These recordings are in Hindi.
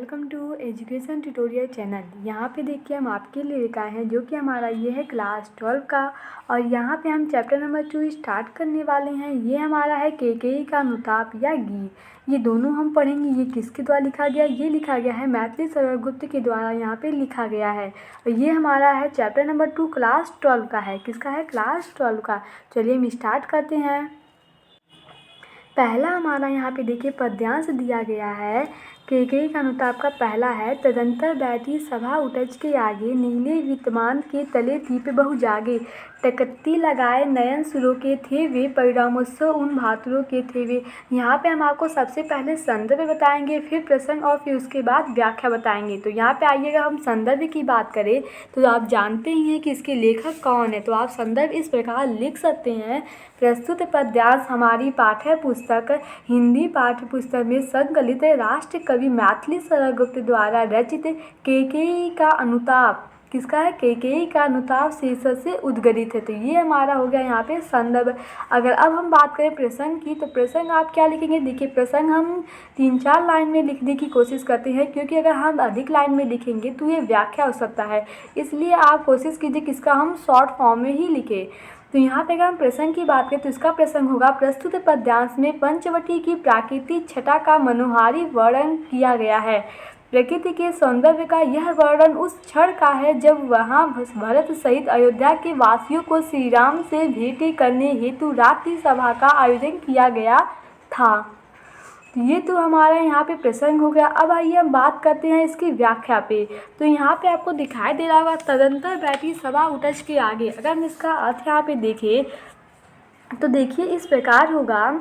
Welcome to education tutorial channel. यहाँ पे देखिए हम आपके लिए लेकर आए हैं जो कि हमारा ये है क्लास 12 का। और यहाँ पे हम चैप्टर नंबर 2 स्टार्ट करने वाले हैं। ये हमारा है केकेई का नुताप या गीत। ये दोनों हम पढ़ेंगे। ये किसके द्वारा लिखा गया? ये लिखा गया है मैथिली शरद गुप्त के द्वारा यहाँ पे लिखा गया है। और ये हमारा है चैप्टर नंबर 2 क्लास 12 का है। किसका है? क्लास 12 का। चलिए हम स्टार्ट करते हैं। पहला हमारा यहाँ पे देखिए पद्यांश दिया गया है। केकेई का अनुताप का पहला है, तदंतर बैठी सभा उठज के आगे, नीले वितमान के तले दीप बहु जागे, टकत्ती लगाए नयन सुरों के थे वे, परिणामोत्सव उन भातुरों के थे वे। यहाँ पे हम आपको सबसे पहले संदर्भ बताएंगे, फिर प्रसंग और फिर उसके बाद व्याख्या बताएंगे। तो यहाँ पे आइएगा, हम संदर्भ की बात करें तो आप जानते ही हैं कि इसके लेखक कौन है। तो आप संदर्भ इस प्रकार लिख सकते हैं, प्रस्तुत पद्यांश हमारी पाठ्य पुस्तक हिंदी पाठ्य पुस्तक में संकलित राष्ट्र कवि मैथिली शरद गुप्त द्वारा रचित केकेई का अनुताप। किसका है? केकेई का अनुताप शीर्षक से उद्गृहित है। तो ये हमारा हो गया यहाँ पे संदर्भ। अगर अब हम बात करें प्रसंग की, तो प्रसंग आप क्या लिखेंगे? देखिए प्रसंग हम 3-4 लाइन में लिखने की कोशिश करते हैं, क्योंकि अगर हम अधिक लाइन में लिखेंगे तो ये व्याख्या हो सकता है। इसलिए आप कोशिश कीजिए किसका हम शॉर्ट फॉर्म में ही लिखें। तो यहाँ पे अगर हम प्रसंग की बात करें तो इसका प्रसंग होगा, प्रस्तुत पद्यांश में पंचवटी की प्राकृतिक छटा का मनोहारी वर्णन किया गया है। प्रकृति के सौंदर्य का यह वर्णन उस क्षण का है जब वहाँ भरत सहित अयोध्या के वासियों को श्री राम से भेंट करने हेतु रात्रि सभा का आयोजन किया गया था। ये तो हमारा यहाँ पे प्रसंग हो गया। अब आइए हम बात करते हैं इसकी व्याख्या पे। तो यहाँ पे आपको दिखाई दे रहा होगा, तदंतर बैठी सभा उठज के आगे। अगर हम इसका अर्थ यहाँ पे देखें तो देखिए इस प्रकार होगा,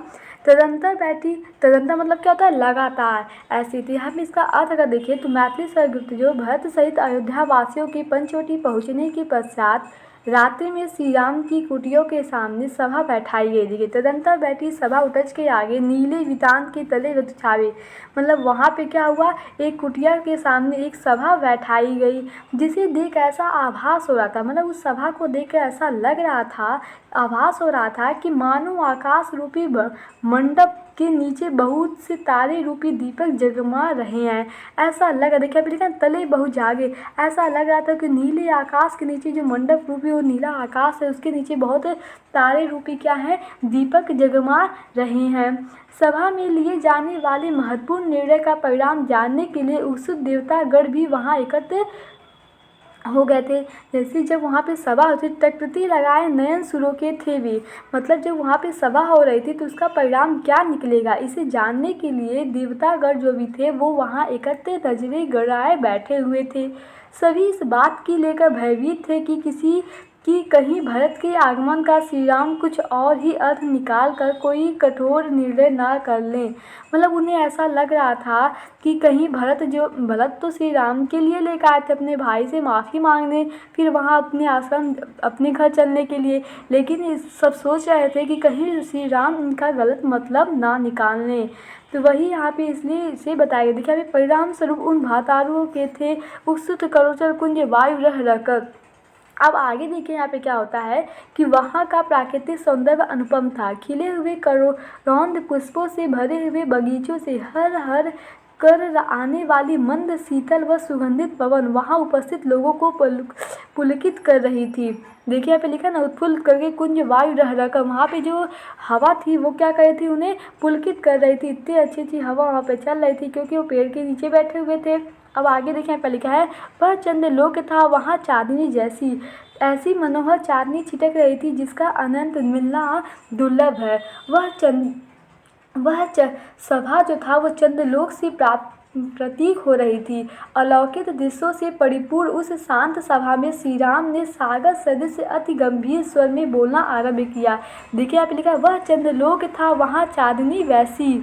तदंतर बैठी, तदंतर मतलब क्या होता है? लगातार। ऐसे थी। हम इसका अर्थ अगर देखें तो मैथिली शरद गुप्त जो भरत सहित अयोध्या वासियों के पंचवटी पहुँचने के पश्चात रात्रि में श्री राम की कुटियों के सामने सभा बैठाई गई। देखिए तदंतर बैठी सभा उठज के आगे, नीले वितान के तले रथ छावे। मतलब वहाँ पे क्या हुआ? एक कुटिया के सामने एक सभा बैठाई गई, जिसे देख ऐसा आभास हो रहा था, मतलब उस सभा को देख कर ऐसा लग रहा था, आभास हो रहा था कि मानो आकाश रूपी मंडप के नीचे बहुत से तारे रूपी दीपक जगमा रहे हैं। ऐसा लगा, देखिए अभी लिखा तले बहु जागे। ऐसा लग रहा था कि नीले आकाश के नीचे जो मंडप रूपी वो नीला आकाश है, उसके नीचे बहुत तारे रूपी क्या है? दीपक जगमा रहे हैं। सभा में लिए जाने वाले महत्वपूर्ण निर्णय का परिणाम जानने के लिए उत्सुक देवतागण भी वहाँ एकत्र हो गए थे। जैसे जब वहाँ पे सभा होती, टकटकी लगाए नयन सुरों के थे वे। मतलब जब वहाँ पे सभा हो रही थी तो उसका परिणाम क्या निकलेगा, इसे जानने के लिए देवतागण जो भी थे वो वहाँ एकत्र नजरें गड़ाए बैठे हुए थे। सभी इस बात की लेकर भयभीत थे कि कहीं भरत के आगमन का श्री राम कुछ और ही अर्थ निकाल कर कोई कठोर निर्णय ना कर लें। मतलब उन्हें ऐसा लग रहा था कि कहीं भरत तो श्री राम के लिए लेकर आए थे अपने भाई से माफ़ी मांगने, फिर वहाँ अपने आश्रम अपने घर चलने के लिए, लेकिन सब सोच रहे थे कि कहीं श्री राम उनका गलत मतलब ना निकाल लें। तो वही यहाँ पे इसलिए इसे बताया गया। देखिए अभी परिणाम स्वरूप उन भातारुओं के थे उत्सुक करोचर कुंज वायु रह रहकर। अब आगे देखिए यहाँ पे क्या होता है कि वहाँ का प्राकृतिक सौंदर्य अनुपम था। खिले हुए रौंद पुष्पों से भरे हुए बगीचों से हर हर कर आने वाली मंद शीतल व सुगंधित पवन वहाँ उपस्थित लोगों को पुलकित कर रही थी। देखिए यहाँ पे लिखा ना, उत्फुल्ल करके कुंज वायु रह रहकर। वहाँ पे जो हवा थी वो क्या कर रही थी? उन्हें पुलकित कर रही थी। इतनी अच्छी अच्छी हवा वहाँ पे चल रही थी क्योंकि वो पेड़ के नीचे बैठे हुए थे। अब आगे देखिए यहाँ पे लिखा है, वह चंद्रलोक था वहाँ चांदनी जैसी, ऐसी मनोहर चांदनी छिटक रही थी जिसका अनंत मिलना दुर्लभ है। सभा जो था वो चंद्रलोक से प्रतीक हो रही थी। अलौकिक दृश्यों से परिपूर्ण उस शांत सभा में श्री राम ने सागर सदृश अति गंभीर स्वर में बोलना आरंभ किया। देखिए यहाँ पे लिखा, वह चंद्रलोक था वहाँ चांदनी वैसी।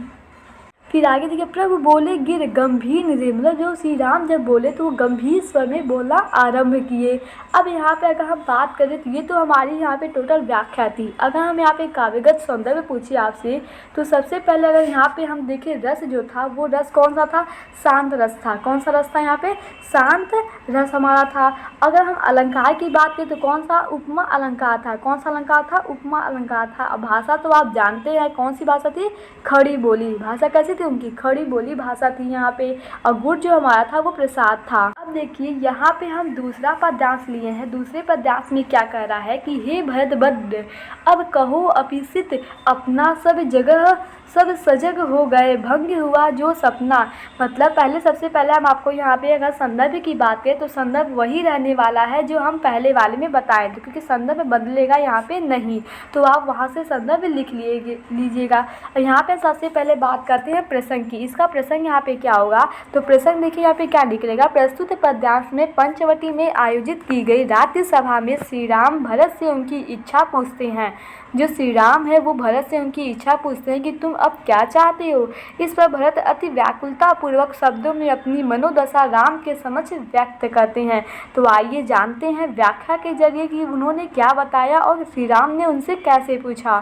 फिर आगे देखिए, प्रभु बोले गिर गंभीर निधे। मतलब जो श्री राम जब बोले तो वो गंभीर स्वर में बोलना आरंभ किए। अब यहाँ पे अगर हम बात करें तो ये तो हमारी यहाँ पे टोटल व्याख्या थी। अगर हम यहाँ पे काव्यगत सौंदर्य पूछे आपसे तो सबसे पहले अगर यहाँ पे हम देखें रस जो था वो रस कौन सा था? शांत रस था। कौन सा रस था? यहाँ पे शांत रस हमारा था। अगर हम अलंकार की बात करें तो कौन सा? उपमा अलंकार था। कौन सा अलंकार था? उपमा अलंकार था। अब भाषा तो आप जानते हैं कौन सी भाषा थी? खड़ी बोली भाषा। कैसी थे उनकी खड़ी बोली भाषा थी यहाँ पे, और गुड़ जो हमारा था वो प्रसाद था। अब देखिए यहाँ पे हम दूसरा पद्यांश लिए हैं। दूसरे पद्यांश में क्या कह रहा है कि हे भरतभद्र अब कहो अपिसित अपना, सब जगह सब सजग हो गए भंग हुआ जो सपना। मतलब पहले सबसे पहले हम आपको यहाँ पे अगर संदर्भ की बात करें तो संदर्भ वही रहने वाला है जो हम पहले वाले में बताए थे, क्योंकि संदर्भ बदलेगा यहाँ पे नहीं, तो आप वहाँ से संदर्भ लिख लीजिएगा। यहाँ पे सबसे पहले बात करते हैं प्रसंग की। इसका प्रसंग यहाँ पे क्या होगा, तो प्रसंग देखिए यहाँ पे क्या निकलेगा। प्रस्तुत पद्यांश में पंचवटी में आयोजित की गई राज्य सभा में श्री राम भरत से उनकी इच्छा पूछते हैं। जो श्री राम है वो भरत से उनकी इच्छा पूछते हैं कि तुम अब क्या चाहते हो। इस पर भरत अति व्याकुलता पूर्वक शब्दों में अपनी मनोदशा राम के समक्ष व्यक्त करते हैं। तो आइए जानते हैं व्याख्या के जरिए कि उन्होंने क्या बताया और श्री राम ने उनसे कैसे पूछा।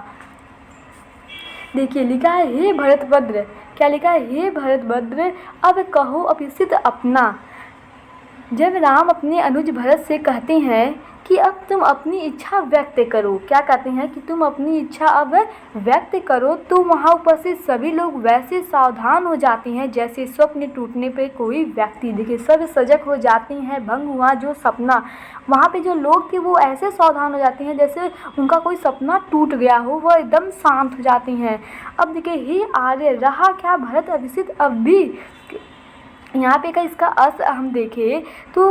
देखिए लिखा है हे भरतभद्र, क्या लिखा है, हे भरतभद्र अब कहो अपिसित अपना। जब राम अपने अनुज भरत से कहते हैं कि अब तुम अपनी इच्छा व्यक्त करो, क्या कहते हैं कि तुम अपनी इच्छा अब व्यक्त करो, तो वहाँ उपस्थित सभी लोग वैसे सावधान हो जाते हैं जैसे स्वप्न टूटने पर कोई व्यक्ति। देखिए सब सजग हो जाते हैं, भंग हुआ जो सपना। वहाँ पे जो लोग थे वो ऐसे सावधान हो जाते हैं जैसे उनका कोई सपना टूट गया हो, वह एकदम शांत हो जाते हैं। अब देखिए हे आर्य रहा क्या भरत अभिषित अब भी। यहाँ पे का इसका अर्थ हम देखें तो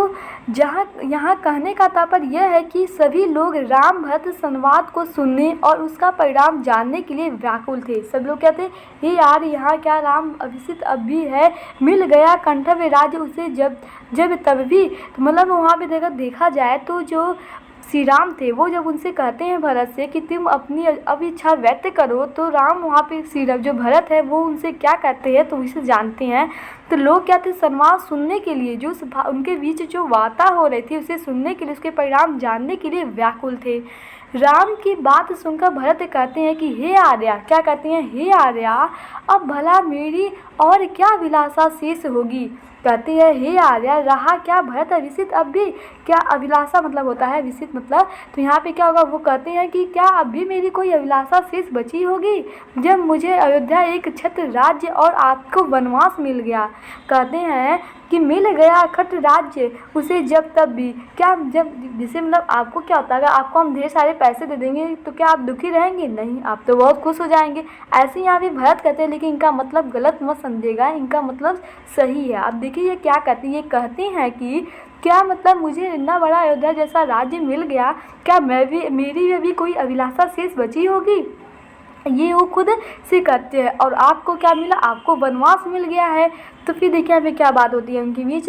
यहाँ कहने का तात्पर्य यह है कि सभी लोग राम भरत संवाद को सुनने और उसका परिणाम जानने के लिए व्याकुल थे। सब लोग कहते हे यार यहाँ क्या राम अभिषित अब भी है, मिल गया कंठव्य राज्य उसे जब तब भी। तो मतलब वहाँ पे देखा जाए तो जो श्री राम थे वो जब उनसे कहते हैं भरत से कि तुम अपनी अब इच्छा व्यक्त करो, तो राम वहाँ पे श्री जो भरत है वो उनसे क्या कहते हैं तो इसे जानते हैं। तो लोग क्या थे, संवाद सुनने के लिए, जो उनके बीच जो वार्ता हो रही थी उसे सुनने के लिए, उसके परिणाम जानने के लिए व्याकुल थे। राम की बात सुनकर भरत कहते हैं कि हे आर्या, क्या कहते हैं, हे आर्या अब भला मेरी और क्या अभिलाषा शेष होगी। कहते हैं हे आर्या रहा क्या भरत अभिषित अब भी। क्या अभिलाषा मतलब होता है अभिषित मतलब, तो यहाँ पे क्या होगा, वो कहते हैं कि क्या अब भी मेरी कोई अभिलाषा शेष बची होगी जब मुझे अयोध्या एक छत्र राज्य और आपको वनवास मिल गया। कहते हैं कि मिल गया अखंड राज्य उसे जब तब भी, क्या जब जिसे मतलब आपको क्या होता है, अगर आपको हम ढेर सारे पैसे दे देंगे तो क्या आप दुखी रहेंगे, नहीं, आप तो बहुत खुश हो जाएंगे। ऐसे यहाँ भी भरत कहते हैं, लेकिन इनका मतलब गलत मत समझिएगा, इनका मतलब सही है। आप देखिए ये क्या कहते हैं, ये कहते हैं कि क्या मतलब मुझे इतना बड़ा अयोध्या जैसा राज्य मिल गया, क्या मेरी भी कोई अभिलाषा शेष बची होगी। ये वो खुद से कहते हैं। और आपको क्या मिला, आपको वनवास मिल गया है। तो फिर देखिए यहाँ पे क्या बात होती है उनके बीच,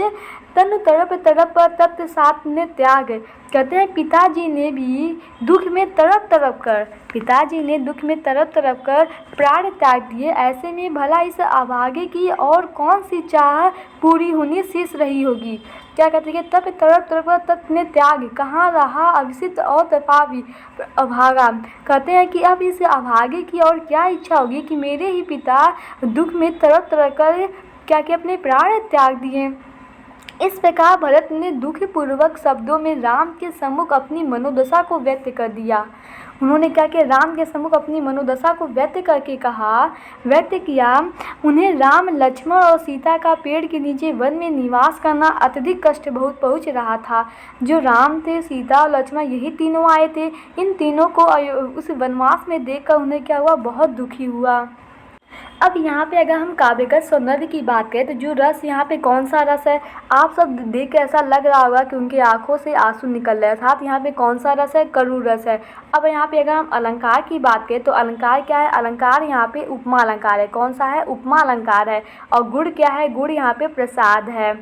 तनु तड़प तड़प तप्त साथ ने त्याग। कहते हैं पिताजी ने भी दुख में तड़प तड़प कर, पिताजी ने दुख में तड़प तड़प कर प्राण त्याग दिए। ऐसे में भला इस अभागे की और कौन सी चाह पूरी होनी शेष रही होगी। क्या कहते हैं, तप तड़प तड़प तप ने त्याग, कहाँ रहा अभिषित और तपावी अभागा। कहते हैं कि अब इस अभागे की और क्या इच्छा होगी कि मेरे ही पिता दुख में तड़प तड़प कर क्या कि अपने प्राण त्याग दिए। इस प्रकार भरत ने दुखपूर्वक शब्दों में राम के सम्मुख अपनी मनोदशा को व्यक्त कर दिया। उन्होंने क्या किया, राम के सम्मुख अपनी मनोदशा को व्यक्त किया। उन्हें राम लक्ष्मण और सीता का पेड़ के नीचे वन में निवास करना अत्यधिक कष्ट बहुत पहुँच रहा था। जो राम थे, सीता और लक्ष्मण यही तीनों आए थे। इन तीनों को उस वनवास में देखकर उन्हें क्या हुआ, बहुत दुखी हुआ। अब यहाँ पे अगर हम काव्यगत सौंदर्य की बात करें तो जो रस यहाँ पे कौन सा रस है, आप सब देख के ऐसा लग रहा होगा कि उनकी आंखों से आंसू निकल रहे हैं। साथ यहाँ पे कौन सा रस है, करुण रस है। अब यहाँ पे अगर हम अलंकार की बात करें तो अलंकार क्या है, अलंकार यहाँ पे उपमा अलंकार है। कौन सा है, उपमा अलंकार है। और गुड़ क्या है, गुड़ यहाँ पे प्रसाद है।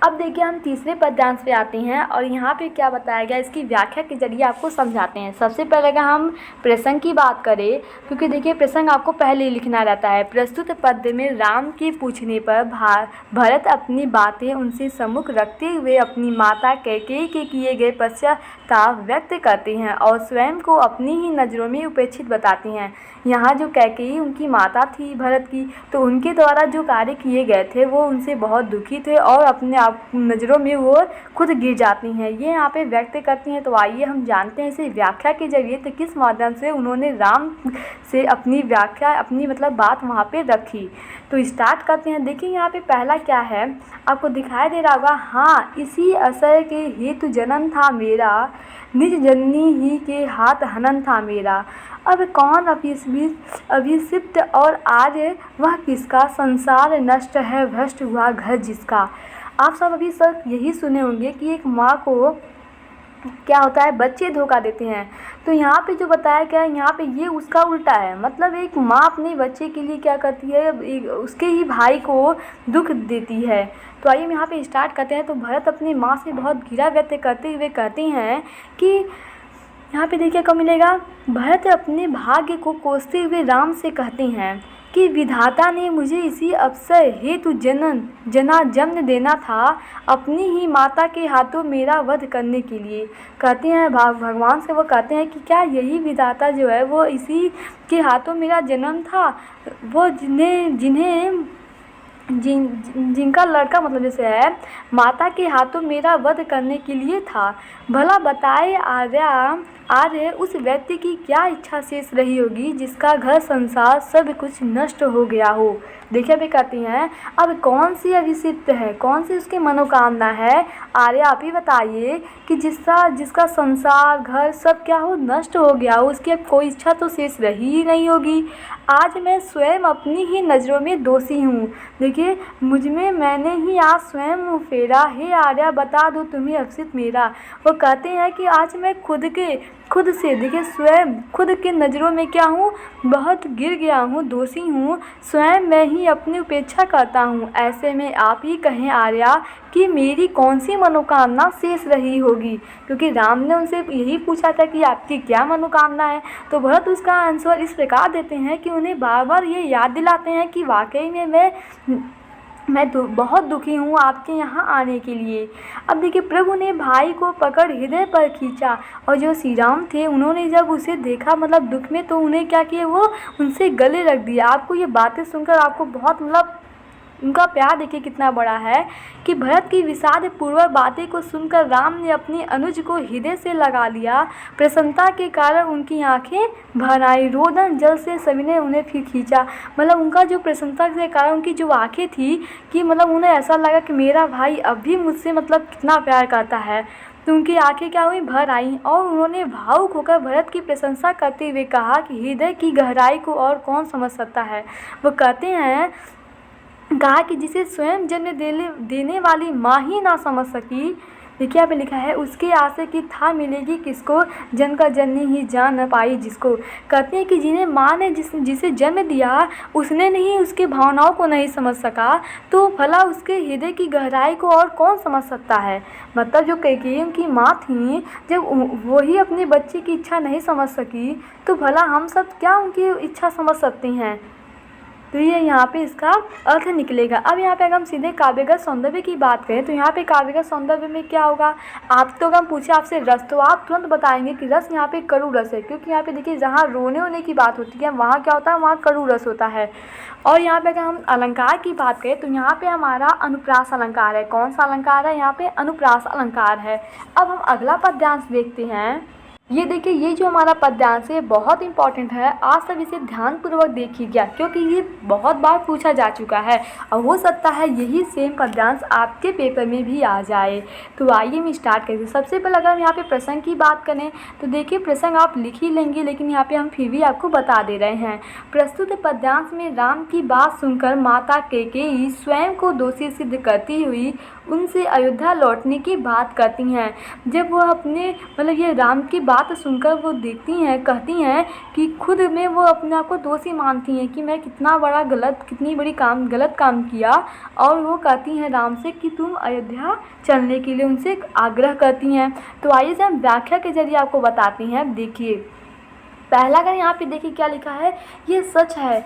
अब देखिए हम तीसरे पद्यांश पे आते हैं और यहाँ पे क्या बताया गया, इसकी व्याख्या के जरिए आपको समझाते हैं। सबसे पहले अगर हम प्रसंग की बात करें, क्योंकि देखिए प्रसंग आपको पहले ही लिखना रहता है। प्रस्तुत पद्य में राम के पूछने पर भरत अपनी बातें उनसे सम्मुख रखते हुए अपनी माता कैकेयी के किए गए पश्चाताप व्यक्त करते हैं और स्वयं को अपनी ही नज़रों में उपेक्षित बताते हैं। यहाँ जो कैकेयी उनकी माता थी भरत की, तो उनके द्वारा जो कार्य किए गए थे वो उनसे बहुत दुखी थे और अपने नज़रों में वो खुद गिर जाती हैं, ये यहाँ पे व्यक्त करती हैं। तो आइए हम जानते हैं इसे व्याख्या के जरिए तो किस माध्यम से उन्होंने राम से अपनी व्याख्या, अपनी मतलब बात वहाँ पे रखी। तो स्टार्ट करते हैं। देखिए यहाँ पे पहला क्या है, आपको दिखाई दे रहा होगा, हाँ इसी आशय के हेतु जनन था मेरा, निज जननी ही के हाथ हनन था मेरा। अब कौन अभिषिप्त और आर्य वह किसका, संसार नष्ट है भ्रष्ट हुआ घर जिसका। आप सब अभी सर यही सुने होंगे कि एक माँ को क्या होता है, बच्चे धोखा देते हैं। तो यहाँ पे जो बताया गया है यहाँ पे ये उसका उल्टा है। मतलब एक माँ अपने बच्चे के लिए क्या करती है, उसके ही भाई को दुख देती है। तो आइए हम यहाँ पे स्टार्ट करते हैं। तो भरत अपनी माँ से बहुत घृणा व्यक्त करते हुए कहते हैं कि यहाँ पे देखिए कब मिलेगा, भरत अपने भाग्य को कोसते हुए राम से कहते हैं कि विधाता ने मुझे इसी अवसर हेतु जन्म देना था, अपनी ही माता के हाथों मेरा वध करने के लिए। कहते हैं भगवान से वो कहते हैं कि क्या यही विधाता जो है वो इसी के हाथों मेरा जन्म था, वो जिनका लड़का मतलब जैसे है माता के हाथों मेरा वध करने के लिए था। भला बताए आर्य उस व्यक्ति की क्या इच्छा शेष रही होगी जिसका घर संसार सब कुछ नष्ट हो गया हो। देखिए अभी कहती हैं, अब कौन सी अभिषिप्त है, कौन सी उसकी मनोकामना है, आर्य आप ही बताइए कि जिसका संसार घर सब क्या हो, नष्ट हो गया हो, उसकी अब कोई इच्छा तो शेष रही ही नहीं होगी। आज मैं स्वयं अपनी ही नज़रों में दोषी हूँ। देखिए मैंने ही आज स्वयं मुँह फेरा, हे आर्या बता दो तुम्हें अभिषिप्त मेरा। वो कहते हैं कि आज मैं खुद से देखिए स्वयं खुद के नज़रों में क्या हूँ, बहुत गिर गया हूँ, दोषी हूँ, स्वयं मैं ही अपनी उपेक्षा करता हूँ। ऐसे में आप ही कहें आर्या कि मेरी कौन सी मनोकामना शेष रही होगी, क्योंकि राम ने उनसे यही पूछा था कि आपकी क्या मनोकामना है। तो भरत उसका आंसर इस प्रकार देते हैं कि उन्हें बार बार ये याद दिलाते हैं कि वाकई में मैं बहुत दुखी हूँ आपके यहाँ आने के लिए। अब देखिए प्रभु ने भाई को पकड़ हृदय पर खींचा, और जो श्री राम थे उन्होंने जब उसे देखा मतलब दुख में, तो उन्हें क्या किया, वो उनसे गले लग दिया। आपको ये बातें सुनकर आपको बहुत मतलब उनका प्यार देखिए कितना बड़ा है कि भरत की विषाद पूर्वक बातें को सुनकर राम ने अपनी अनुज को हृदय से लगा लिया। प्रसन्नता के कारण उनकी आंखें भर आई, रोदन जल से सभी ने उन्हें फिर खींचा। मतलब उनका जो प्रसन्नता के कारण उनकी जो आंखें थी कि मतलब उन्हें ऐसा लगा कि मेरा भाई अब भी मुझसे मतलब कितना प्यार करता है। तो उनकी आंखें क्या हुई, भर आईं, और उन्होंने भावुक होकर भरत की प्रशंसा करते हुए कहा कि हृदय की गहराई को और कौन समझ सकता है। वो कहते हैं, कहा कि जिसे स्वयं जन्म देने वाली माँ ही ना समझ सकी, देखिए यहाँ पे लिखा है, उसके आशय की था मिलेगी किसको, जन का जननी ही जान न पाई जिसको। कहते हैं कि जिन्हें माँ ने जिसे जन्म दिया उसने नहीं उसके भावनाओं को नहीं समझ सका, तो भला उसके हृदय की गहराई को और कौन समझ सकता है। मतलब जो कैकेयी की माँ थी, जब वही अपने बच्चे की इच्छा नहीं समझ सकी, तो भला हम सब क्या उनकी इच्छा समझ सकते हैं। तो ये यहाँ पे इसका अर्थ निकलेगा। अब यहाँ पे अगर हम सीधे काव्यगत सौंदर्य की बात करें तो यहाँ पे काव्यगत सौंदर्य में क्या होगा, आप तो अगर हम पूछे आपसे रस, तो आप तुरंत बताएंगे कि रस यहाँ पे कड़ू रस है, क्योंकि यहाँ पे देखिए जहाँ रोने वोने की बात होती है वहाँ क्या होता है, वहाँ कड़ू रस होता है। और यहाँ पे अगर हम अलंकार की बात करें तो यहाँ पे हमारा अनुप्रास अलंकार है। कौन सा अलंकार है, यहाँ पे अनुप्रास अलंकार है। अब हम अगला पद्यांश देखते हैं। ये देखिए, ये जो हमारा पद्यांश है बहुत इंपॉर्टेंट है। आज सब इसे ध्यानपूर्वक देखिएगा, क्योंकि ये बहुत बार पूछा जा चुका है और हो सकता है यही सेम पद्यांश आपके पेपर में भी आ जाए। तो आइए हम स्टार्ट करें। सबसे पहले अगर हम यहाँ पे प्रसंग की बात करें तो देखिए प्रसंग आप लिख ही लेंगे, लेकिन यहाँ पे हम फिर भी आपको बता दे रहे हैं। प्रस्तुत पद्यांश में राम की बात सुनकर माता कैकेयी स्वयं को दोषी सिद्ध करती हुई उनसे अयोध्या लौटने की बात करती हैं। जब वह अपने मतलब ये राम की बात सुनकर वो देखती हैं, कहती हैं कि खुद में वो अपने आप को दोषी मानती हैं कि मैं कितना बड़ा कितनी बड़ी गलत काम किया, और वो कहती हैं राम से कि तुम अयोध्या चलने के लिए उनसे आग्रह करती हैं। तो आइए से हम व्याख्या के जरिए आपको बताती हैं। देखिए पहला अगर यहाँ पे देखिए क्या लिखा है, ये सच है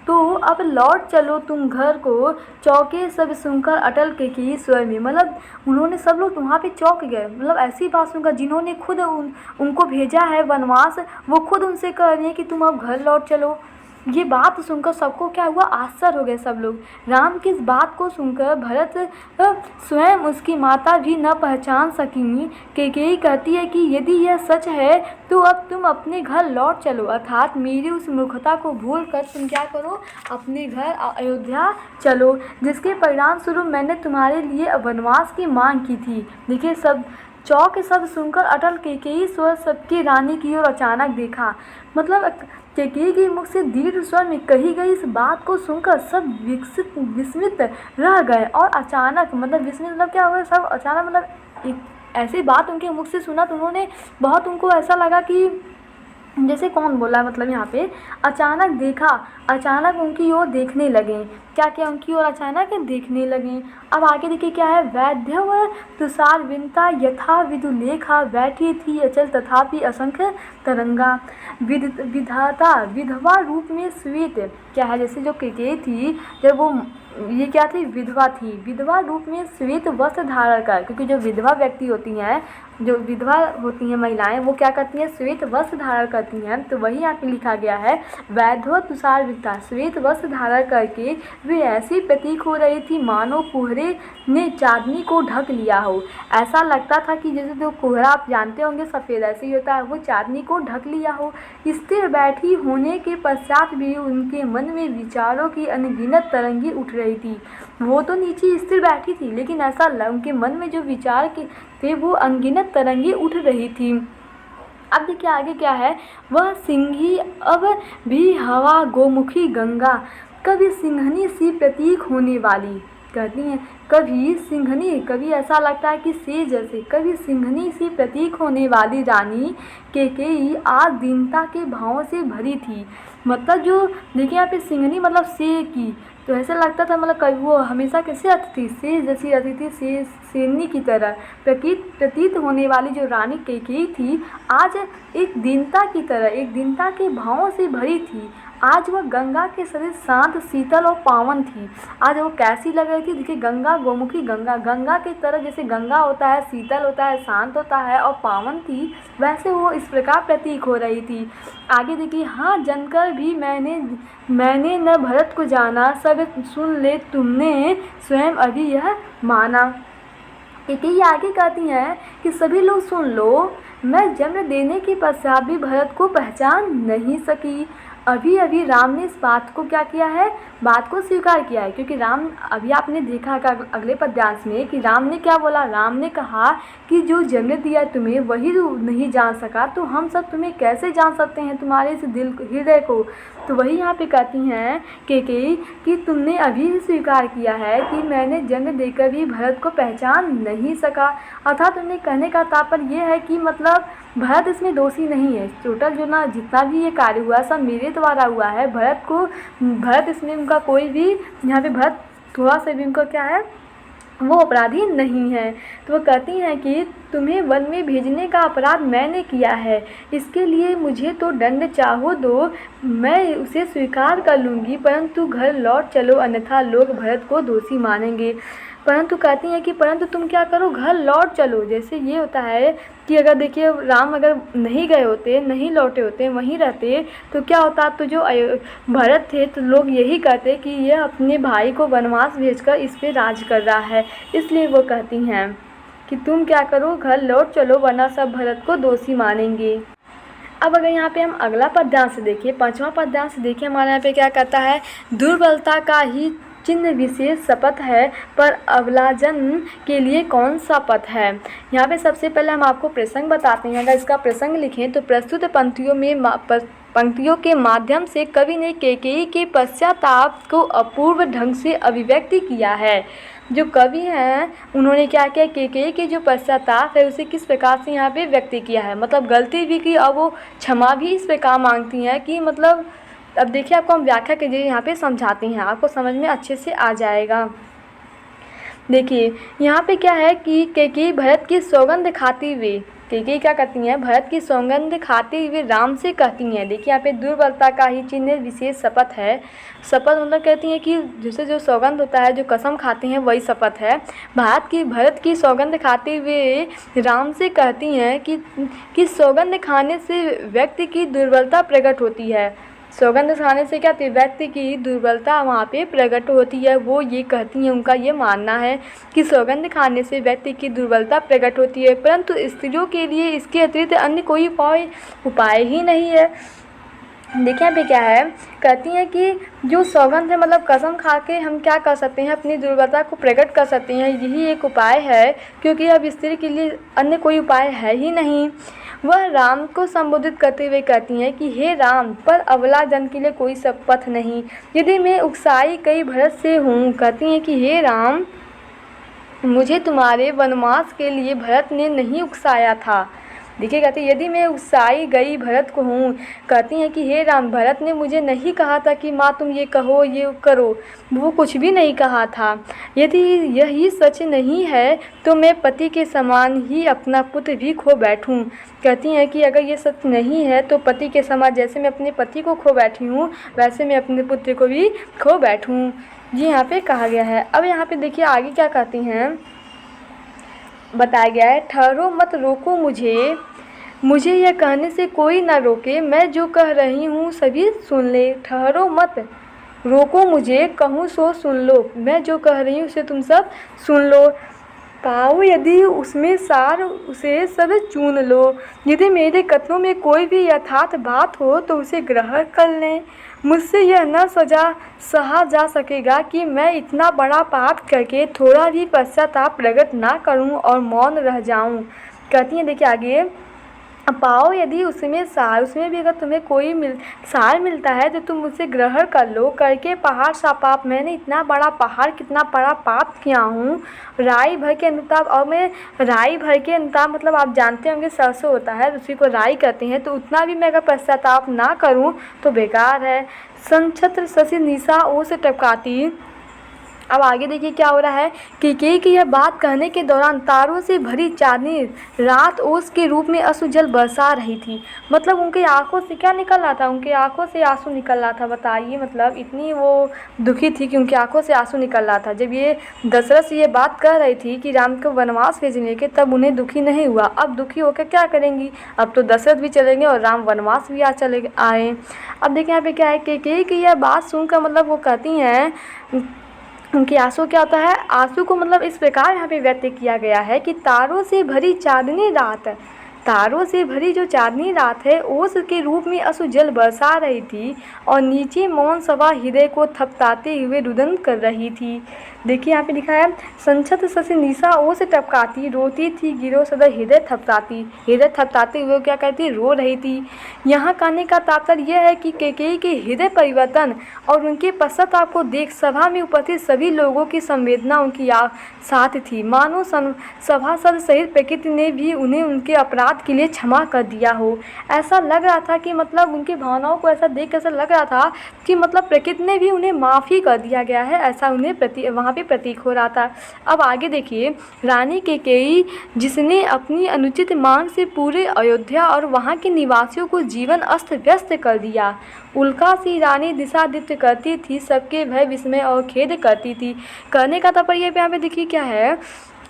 तो अब लौट चलो तुम घर को, चौके सब सुनकर अटल कैकेयी स्वर में। मतलब उन्होंने सब लोग वहाँ पे चौंक गए, मतलब ऐसी बात सुनकर जिन्होंने खुद उनको भेजा है वनवास, वो खुद उनसे कह रही हैं कि तुम अब घर लौट चलो। ये बात सुनकर सबको क्या हुआ, आश्चर्य हो गए सब लोग। राम की इस बात को सुनकर भरत स्वयं उसकी माता भी न पहचान सकीं। कैकेयी कहती है कि यदि यह सच है तो अब तुम अपने घर लौट चलो, अर्थात मेरी उस मूर्खता को भूल कर तुम क्या करो, अपने घर अयोध्या चलो, जिसके परिणाम स्वरूप मैंने तुम्हारे लिए वनवास की मांग की थी। देखिए सब चौक सब सुनकर अटल कैकेयी स्वर सबकी रानी की ओर अचानक देखा। मतलब कैकेयी के मुख से दीर्घ स्वर में कही गई इस बात को सुनकर सब विस्मित रह गए। और अचानक मतलब विस्मित मतलब क्या हुआ, सब अचानक मतलब एक ऐसी बात उनके मुख से सुना तो उन्होंने बहुत, उनको ऐसा लगा कि जैसे कौन बोला, मतलब यहाँ पे अचानक देखा, अचानक उनकी ओर देखने लगे। क्या क्या उनकी ओर अचानक देखने लगे। अब आगे देखिए क्या है, वैद्यव तुषार विनता यथा विदुलेखा बैठी थी अचल तथापि असंख्य तरंगा विधाता विधवा रूप में श्वेत। क्या है, जैसे जो कैकेयी थी जब वो ये क्या थी, विधवा थी, विधवा रूप में श्वेत वस्त्र धारण कर, क्योंकि जो विधवा व्यक्ति होती हैं, जो विधवा होती हैं महिलाएं, वो क्या करती हैं, श्वेत वस्त्र धारण करती हैं। तो वही यहाँ पे लिखा गया है, वैधव तुषार विकता, श्वेत वस्त्र धारण करके वे ऐसी प्रतीक हो रही थी मानो कोहरे ने चांदनी को ढक लिया हो। ऐसा लगता था कि जैसे जो कोहरा आप जानते होंगे सफ़ेद ऐसे ही होता है, वो चांदनी को ढक लिया हो। स्थिर बैठी होने के पश्चात भी उनके मन में विचारों की अनगिनत तरंगी उठ रही थी। वो तो नीचे स्थिर बैठी थी, लेकिन ऐसा उनके मन में जो विचार के थे वो अनगिनत तरंगी उठ रही थी। अब देखिए आगे क्या है, वह सिंही अब भी हवा गोमुखी गंगा, कभी सिंहनी सी प्रतीक होने वाली। कहती हैं कभी सिंहनी, कभी ऐसा लगता है कि से जैसे, कभी सिंहनी सी प्रतीक होने वाली रानी कैकेयी आज दीनता के भावों से भरी थी। मतलब जो देखिए यहाँ पे सिंहनी मतलब से की, तो ऐसा लगता था मतलब कभी वो हमेशा कैसे रहती थी, से जैसी रहती थी, से शेरनी की तरह प्रतीत होने वाली जो रानी कैकेयी थी आज एक दीनता की तरह, एक दीनता के भावों से भरी थी। आज वह गंगा के सरित शांत शीतल और पावन थी। आज वो कैसी लग रही थी, देखिए गंगा गोमुखी गंगा, गंगा की तरह, जैसे गंगा होता है शीतल होता है, शांत होता है और पावन थी, वैसे वो इस प्रकार प्रतीक हो रही थी। आगे देखिए, हाँ जानकर भी मैंने न भरत को जाना, सब सुन ले तुमने स्वयं अभी यह माना। कैकेयी आगे कहती हैं कि सभी लोग सुन लो, मैं जन्म देने के पश्चात भी भरत को पहचान नहीं सकी। अभी अभी राम ने इस बात को क्या किया है, बात को स्वीकार किया है, क्योंकि राम, अभी आपने देखा है अगले पद्यांश में कि राम ने क्या बोला, राम ने कहा कि जो जन्म दिया तुम्हें वही नहीं जान सका, तो हम सब तुम्हें कैसे जान सकते हैं, तुम्हारे इस दिल हृदय को। तो वही यहाँ पे कहती हैं कैकेयी कि तुमने अभी स्वीकार किया है कि मैंने जन्म देकर भी भरत को पहचान नहीं सका। अर्थात उन्हें कहने का तात्पर्य ये है कि मतलब भरत इसमें दोषी नहीं है, टोटल जो ना जितना भी ये कार्य हुआ सब मेरे द्वारा हुआ है। भरत इसमें उनका कोई भी, यहाँ पे भरत थोड़ा सा भी उनका क्या है, वो अपराधी नहीं है। तो वो कहती हैं कि तुम्हें वन में भेजने का अपराध मैंने किया है, इसके लिए मुझे तो दंड चाहो दो, मैं उसे स्वीकार कर लूँगी, परंतु घर लौट चलो अन्यथा लोग भरत को दोषी मानेंगे। परंतु कहती हैं कि परंतु तुम क्या करो, घर लौट चलो। जैसे ये होता है कि अगर देखिए राम अगर नहीं गए होते, नहीं लौटे होते, वहीं रहते तो क्या होता, तो जो भरत थे तो लोग यही कहते कि ये अपने भाई को वनवास भेजकर इस पे राज कर रहा है। इसलिए वो कहती हैं कि तुम क्या करो, घर लौट चलो, वरना सब भरत को दोषी मानेंगे। अब अगर यहाँ पे हम अगला पद्यांश देखिए, 5वां पद्यांश देखिए, हमारे यहाँ पे क्या कहता है, दुर्बलता का ही चिन्ह विशेष शपथ है, पर अबलाजन के लिए कौन सा पथ है। यहाँ पे सबसे पहले हम आपको प्रसंग बताते हैं। अगर इसका प्रसंग लिखें तो प्रस्तुत पंक्तियों के माध्यम से कवि ने कैकेयी के पश्चाताप को अपूर्व ढंग से अभिव्यक्ति किया है। जो कवि हैं उन्होंने क्या किया, कैकेयी के जो पश्चाताप है उसे किस प्रकार से यहाँ पे व्यक्त किया है, मतलब गलती भी की और वो क्षमा भी इस प्रकार मांगती हैं कि मतलब, अब देखिए आपको हम व्याख्या के जरिए यहाँ पे समझाते हैं, आपको समझ में अच्छे से आ जाएगा। देखिए यहाँ पे क्या है कि कैकेयी भरत की सौगंध खाती हुए, कैकेयी क्या करती हैं, भरत की सौगंध खाते हुए राम से कहती हैं। देखिए यहाँ पे दुर्बलता का ही चिन्ह विशेष शपथ है। शपथ मतलब कहती हैं कि जैसे जो सौगंध होता है, जो कसम खाते हैं वही शपथ है। भरत की सौगंध खाते हुए राम से कहती हैं कि सौगंध खाने से व्यक्ति की दुर्बलता प्रकट होती है। सौगंध खाने से क्या व्यक्ति की दुर्बलता वहाँ पे प्रकट होती है। वो ये कहती हैं, उनका ये मानना है कि सौगंध खाने से व्यक्ति की दुर्बलता प्रकट होती है, परंतु स्त्रियों के लिए इसके अतिरिक्त अन्य कोई उपाय ही नहीं है। देखिए यहाँ पे क्या है, कहती हैं कि जो सौगंध है मतलब कसम खा के हम क्या कर सकते हैं, अपनी दुर्बलता को प्रकट कर सकते हैं, यही एक उपाय है, क्योंकि अब स्त्री के लिए अन्य कोई उपाय है ही नहीं। वह राम को संबोधित करते हुए कहती हैं कि हे राम, पर अबला जन के लिए कोई पथ नहीं, यदि मैं उकसाई कई भरत से हूँ। कहती हैं कि हे राम, मुझे तुम्हारे वनवास के लिए भरत ने नहीं उकसाया था। देखिए कहती यदि मैं उकसाई गई भरत को हूँ। कहती हैं कि हे राम, भरत ने मुझे नहीं कहा था कि माँ तुम ये कहो ये करो, वो कुछ भी नहीं कहा था। यदि यही सच नहीं है तो मैं पति के समान ही अपना पुत्र भी खो बैठूँ। कहती हैं कि अगर ये सच नहीं है तो पति के समान जैसे मैं अपने पति को खो बैठी हूँ वैसे मैं अपने पुत्र को भी खो बैठूँ। जी यहाँ पे कहा गया है। अब यहाँ पे देखिए आगे क्या कहती हैं, बताया गया है, ठहरो मत रोको मुझे यह कहने से कोई ना रोके, मैं जो कह रही हूँ सभी सुन ले। ठहरो मत रोको मुझे, कहूँ सो सुन लो, मैं जो कह रही हूँ उसे तुम सब सुन लो। पाओ यदि उसमें सार उसे सब चून लो, यदि मेरे कथनों में कोई भी यथार्थ बात हो तो उसे ग्रहण कर लें। मुझसे यह न सहा जा सकेगा कि मैं इतना बड़ा पाप करके थोड़ा भी पश्चाताप प्रकट ना करूं और मौन रह जाऊं। कहती हैं देखिए आगे, पाओ यदि उसमें भी अगर तुम्हें कोई सार मिलता है तो तुम उसे ग्रहण कर लो। करके पहाड़ सा पाप, मैंने इतना बड़ा पहाड़ कितना बड़ा पाप किया हूँ राई भर के अनुताप। और मैं राई भर के अनुताप मतलब आप जानते होंगे सरसों होता है उसी को राई कहते हैं, तो उतना भी मैं अगर पश्चाताप ना करूँ तो बेकार है। संछत्र शशि निशा ओस टपकाती। अब आगे देखिए क्या हो रहा है, कैकेयी की यह बात कहने के दौरान तारों से भरी चांदनी रात ओस के रूप में अश्रुजल बरसा रही थी। मतलब उनकी आंखों से क्या निकल रहा था, उनकी आंखों से आंसू निकल रहा था। बताइए मतलब इतनी वो दुखी थी कि उनकी आंखों से आंसू निकल रहा था। जब ये दशरथ से ये बात कह रही थी कि राम को वनवास भेजने के, तब उन्हें दुखी नहीं हुआ। अब दुखी होकर क्या करेंगी, अब तो दशरथ भी चलेंगे और राम वनवास भी चले आए। अब देखिए यहाँ पे क्या है, कैकेयी की यह बात सुनकर मतलब वो कहती हैं, उनके आंसू क्या होता है, आंसू को मतलब इस प्रकार यहाँ पे व्यक्त किया गया है कि तारों से भरी चांदनी रात, तारों से भरी जो चांदनी रात है ओस के रूप में अश्रुजल बरसा रही थी और नीचे मौन सभा हृदय को थपथपाते हुए रुदन कर रही थी। देखिए यहाँ पे लिखा है, संछत शशि निशा ओस टपकाती, रोती थी गिरो सदा हृदय थपथपाती। हृदय थपथपाते हुए क्या कहती, रो रही थी। यहाँ कहने का तात्पर्य यह है कि कैकेयी के हृदय परिवर्तन और उनके पश्चाताप को देख सभा में उपस्थित सभी लोगों की संवेदना उनकी साथ थी। मानो सभासद सहित प्रकृति ने भी उन्हें उनके अपराध के लिए क्षमा कर दिया हो। ऐसा लग रहा था कि मतलब उनकी भावनाओं को ऐसा देख ऐसा लग रहा था कि मतलब प्रकृति ने भी उन्हें माफ़ी कर दिया गया है, ऐसा उन्हें वहाँ पे प्रतीक हो रहा था। अब आगे देखिए, रानी कैकेयी जिसने अपनी अनुचित मांग से पूरे अयोध्या और वहाँ के निवासियों को जीवन अस्त व्यस्त कर दिया। उल्का सी रानी दिशादित्य करती थी, सबके भय विस्मय और खेद करती थी। कहने का तात्पर्य यहाँ पे देखिए क्या है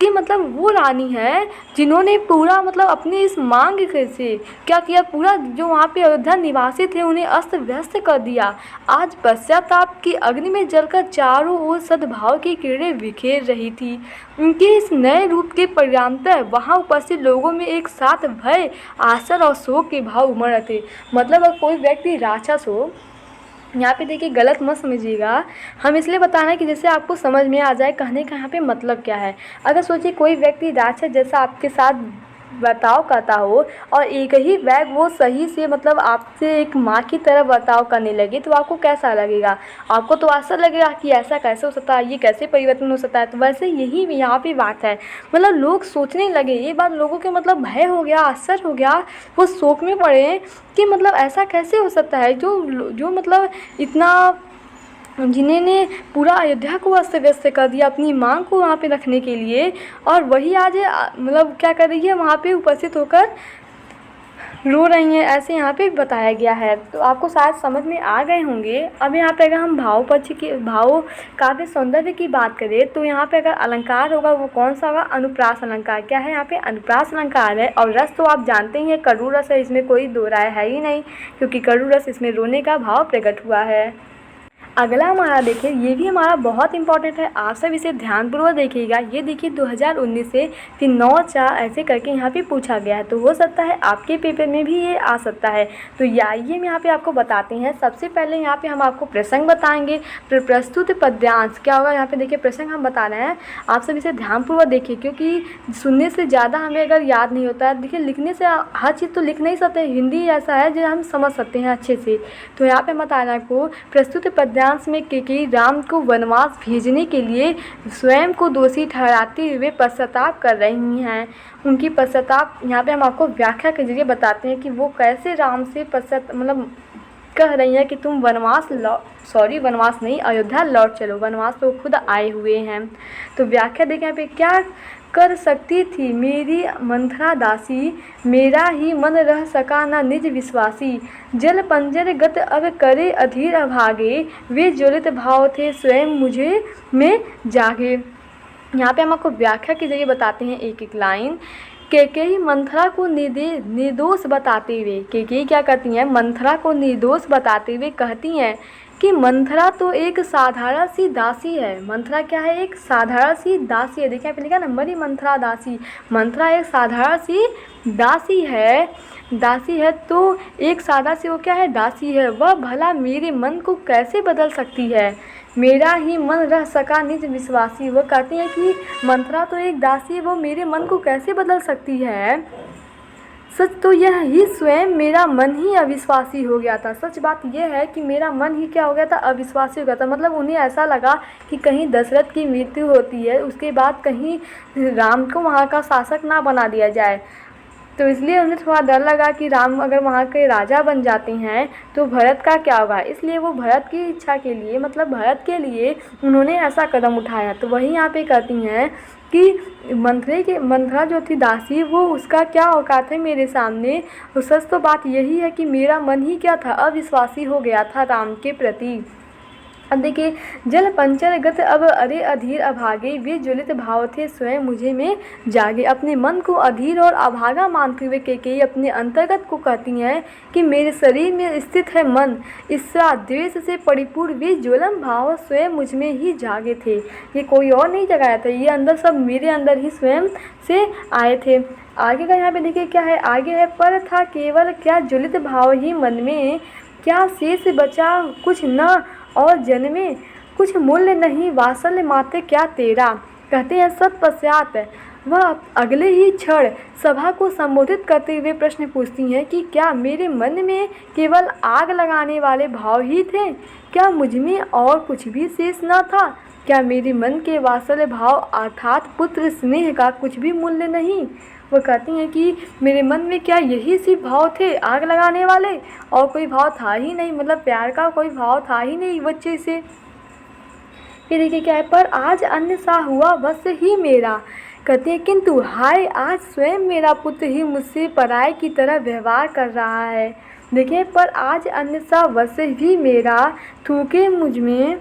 कि मतलब वो रानी है जिन्होंने पूरा मतलब अपनी इस मांग से क्या किया, पूरा जो वहाँ पे अयोध्या निवासी थे उन्हें अस्त व्यस्त कर दिया। आज पश्चाताप की अग्नि में जलकर चारों ओर सद्भाव की किरणें बिखेर रही थी। उनके इस नए रूप के परिणामतः वहाँ उपस्थित लोगों में एक साथ भय, आश्चर्य और शोक के भाव उमड़ रहे थे। मतलब अगर कोई व्यक्ति राक्षस हो, यहाँ पे देखिए गलत मत समझिएगा, हम इसलिए बता रहे हैं कि जैसे आपको समझ में आ जाए कहने का यहाँ पे मतलब क्या है। अगर सोचिए कोई व्यक्ति राक्षस जैसा आपके साथ बर्ताव करता हो और एक ही बैग वो सही से मतलब आपसे एक माँ की तरह बर्ताव करने लगे तो आपको कैसा लगेगा, आपको तो ऐसा लगेगा कि ऐसा कैसे हो सकता है, ये कैसे परिवर्तन हो सकता है। तो वैसे यही यहाँ पे बात है, मतलब लोग सोचने लगे, ये बात लोगों के मतलब भय हो गया, आश्चर्य हो गया, वो शोक में पड़े कि मतलब ऐसा कैसे हो सकता है जो मतलब इतना जिन्होंने पूरा अयोध्या को अस्त व्यस्त कर दिया अपनी मांग को वहाँ पे रखने के लिए, और वही आज मतलब क्या कर रही है वहाँ पे उपस्थित होकर रो रही हैं, ऐसे यहाँ पे बताया गया है। तो आपको शायद समझ में आ गए होंगे। अब यहाँ पे अगर हम भाव काव्य सौंदर्य की बात करें तो यहाँ पे अगर अलंकार होगा वो कौन सा होगा? अनुप्रास अलंकार। क्या है यहाँ पे? अनुप्रास अलंकार है। और रस तो आप जानते ही हैं, करुण रस है, इसमें कोई दो राय है ही नहीं, क्योंकि करुण रस इसमें रोने का भाव प्रकट हुआ है। अगला हमारा देखिए, ये भी हमारा बहुत इंपॉर्टेंट है, आप सब इसे ध्यानपूर्वक देखिएगा। ये देखिए 2019 से फिर 9 4 ऐसे करके यहाँ पे पूछा गया है, तो हो सकता है आपके पेपर में भी ये आ सकता है। तो आइए हम यहाँ पे आपको बताते हैं। सबसे पहले यहाँ पे हम आपको प्रसंग बताएंगे, प्रस्तुत पद्यांश क्या होगा। यहाँ पे देखिए प्रसंग हम बता रहे हैं, आप सब इसे ध्यानपूर्वक देखिए, क्योंकि सुनने से ज़्यादा हमें अगर याद नहीं होता है, देखिए लिखने से हर चीज़ तो लिख नहीं सकते, हिंदी ऐसा है जो हम समझ सकते हैं अच्छे से। तो यहाँ पे बता रहे हैं आपको, प्रस्तुत पद्यांश में केकई राम को वनवास भेजने के लिए स्वयं को दोषी ठहराते हुए पश्चाताप कर रही हैं। उनकी पश्चाताप यहाँ पे हम आपको व्याख्या के जरिए बताते हैं कि वो कैसे राम से कह रही हैं कि तुम वनवास वनवास नहीं, अयोध्या लौट चलो। वनवास तो खुद आए हुए हैं। तो व्याख्या देखें यहाँ पे, क्या कर सकती थी मेरी मंथरा दासी, मेरा ही मन रह सका न निज विश्वासी। जल पंजर गत अब करे अधीर अभागे, वे ज्वलित भाव थे स्वयं मुझे में जागे। यहाँ पे हम आपको व्याख्या के जरिए बताते हैं एक एक लाइन। कैकेयी मंथरा को निर्दोष बताते हुए, कैकेयी क्या करती हैं? मंथरा को निर्दोष बताते हुए कहती हैं कि मंथरा तो एक साधारण सी दासी है। मंथरा क्या है? एक साधारण सी दासी है। देखिए यहाँ पे लिखा नंबर ही मंथरा दासी। मंथरा एक साधारण सी दासी है तो एक सादा सी वो क्या है? दासी है। वह भला मेरे मन को कैसे बदल सकती है? मेरा ही मन रह सका निज विश्वासी। वो कहती है कि मंथरा तो एक दासी है, वो मेरे मन को कैसे बदल सकती है? सच तो यह ही स्वयं मेरा मन ही अविश्वासी हो गया था। सच बात यह है कि मेरा मन ही क्या हो गया था? अविश्वासी हो गया था। मतलब उन्हें ऐसा लगा कि कहीं दशरथ की मृत्यु होती है, उसके बाद कहीं राम को वहाँ का शासक ना बना दिया जाए, तो इसलिए उन्हें थोड़ा डर लगा कि राम अगर वहाँ के राजा बन जाते हैं तो भरत का क्या होगा। इसलिए वो भरत की इच्छा के लिए, मतलब भरत के लिए उन्होंने ऐसा कदम उठाया। तो वही यहाँ पे कहती हैं कि मंथरा जो थी दासी, वो उसका क्या औकात है मेरे सामने। तो सच तो बात यही है कि मेरा मन ही क्या था? अविश्वासी हो गया था राम के प्रति। अब देखिए, जल पंचर गत अब अरे अधीर अभागे, वे ज्वलित भाव थे स्वयं मुझे में जागे। अपने मन को अधीर और अभागा मानते हुए कैकेयी अपने अंतर्गत को कहती हैं कि मेरे शरीर में स्थित है मन, ईर्ष्या द्वेष से परिपूर्ण वे ज्वलन भाव स्वयं मुझ में ही जागे थे। ये कोई और नहीं जगाया था, ये अंदर सब मेरे अंदर ही स्वयं से आए थे। आगे का यहाँ पे देखिए क्या है? आगे है, पर था केवल क्या ज्वलित भाव ही मन में, क्या शेष बचा कुछ न और जन्मे, कुछ मूल्य नहीं वात्सल्य मात्र क्या तेरा। कहते हैं तत्पश्चात वह अगले ही क्षण सभा को संबोधित करते हुए प्रश्न पूछती हैं कि क्या मेरे मन में केवल आग लगाने वाले भाव ही थे? क्या मुझ में और कुछ भी शेष न था? क्या मेरे मन के वात्सल्य भाव अर्थात पुत्र स्नेह का कुछ भी मूल्य नहीं? वो कहती हैं कि मेरे मन में क्या यही सिर्फ भाव थे आग लगाने वाले, और कोई भाव था ही नहीं, मतलब प्यार का कोई भाव था ही नहीं बच्चे से। फिर देखिए क्या है, पर आज अन्य सा हुआ बस ही मेरा। कहते हैं किंतु हाय आज स्वयं मेरा पुत्र ही मुझसे पराये की तरह व्यवहार कर रहा है। देखिए, पर आज अन्य सा वश ही मेरा, थूके मुझ में,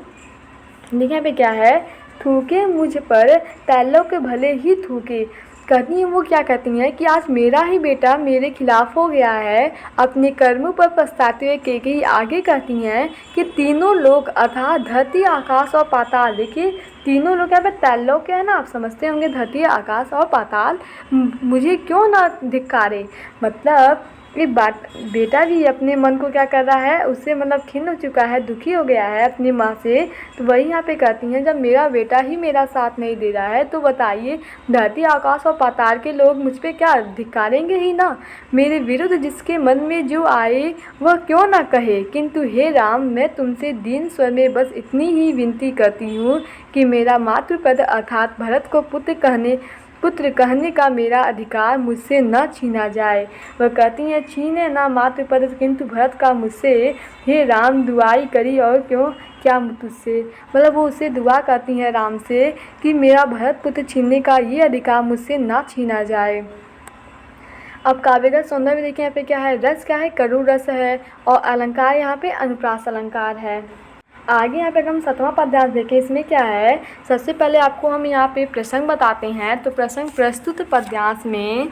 देखिए यहाँ पे क्या है, थूके मुझ पर तैलों के भले ही थूके। कहती हैं, वो क्या कहती हैं कि आज मेरा ही बेटा मेरे खिलाफ हो गया है। अपने कर्मों पर पछताते हुए कैकेयी आगे कहती हैं कि तीनों लोग अर्थात धरती आकाश और पाताल, देखिए तीनों लोग यहाँ पे तैलोक है ना, आप समझते होंगे धरती आकाश और पाताल, मुझे क्यों ना धिक्कारे। मतलब ये बेटा भी अपने मन को क्या कर रहा है, उससे मतलब खिन्न हो चुका है, दुखी हो गया है अपनी माँ से। तो वही यहाँ पे कहती हैं, जब मेरा बेटा ही मेरा साथ नहीं दे रहा है तो बताइए धरती आकाश और पाताल के लोग मुझ पे क्या धिक्कारेंगे ही ना। मेरे विरुद्ध जिसके मन में जो आए वह क्यों ना कहे। किंतु हे राम, मैं तुमसे दीन स्वर में बस इतनी ही विनती करती हूँ कि मेरा मातृपद अर्थात भरत को पुत्र कहने का मेरा अधिकार मुझसे न छीना जाए। वह कहती हैं, छीने ना मातृपद किंतु भरत का मुझसे, हे राम दुआई करी और क्या तुझसे। मतलब वो उससे दुआ करती हैं राम से कि मेरा भरत पुत्र छीनने का ये अधिकार मुझसे ना छीना जाए। अब काव्यगत सौंदर्य में देखिए यहाँ पे क्या है, रस क्या है, करुण रस है, और अलंकार यहाँ पे अनुप्रास अलंकार है। आगे यहाँ पे अगर हम 7वां पद्यांश देखें, इसमें क्या है, सबसे पहले आपको हम यहाँ पे प्रसंग बताते हैं। तो प्रसंग प्रस्तुत पद्यांश में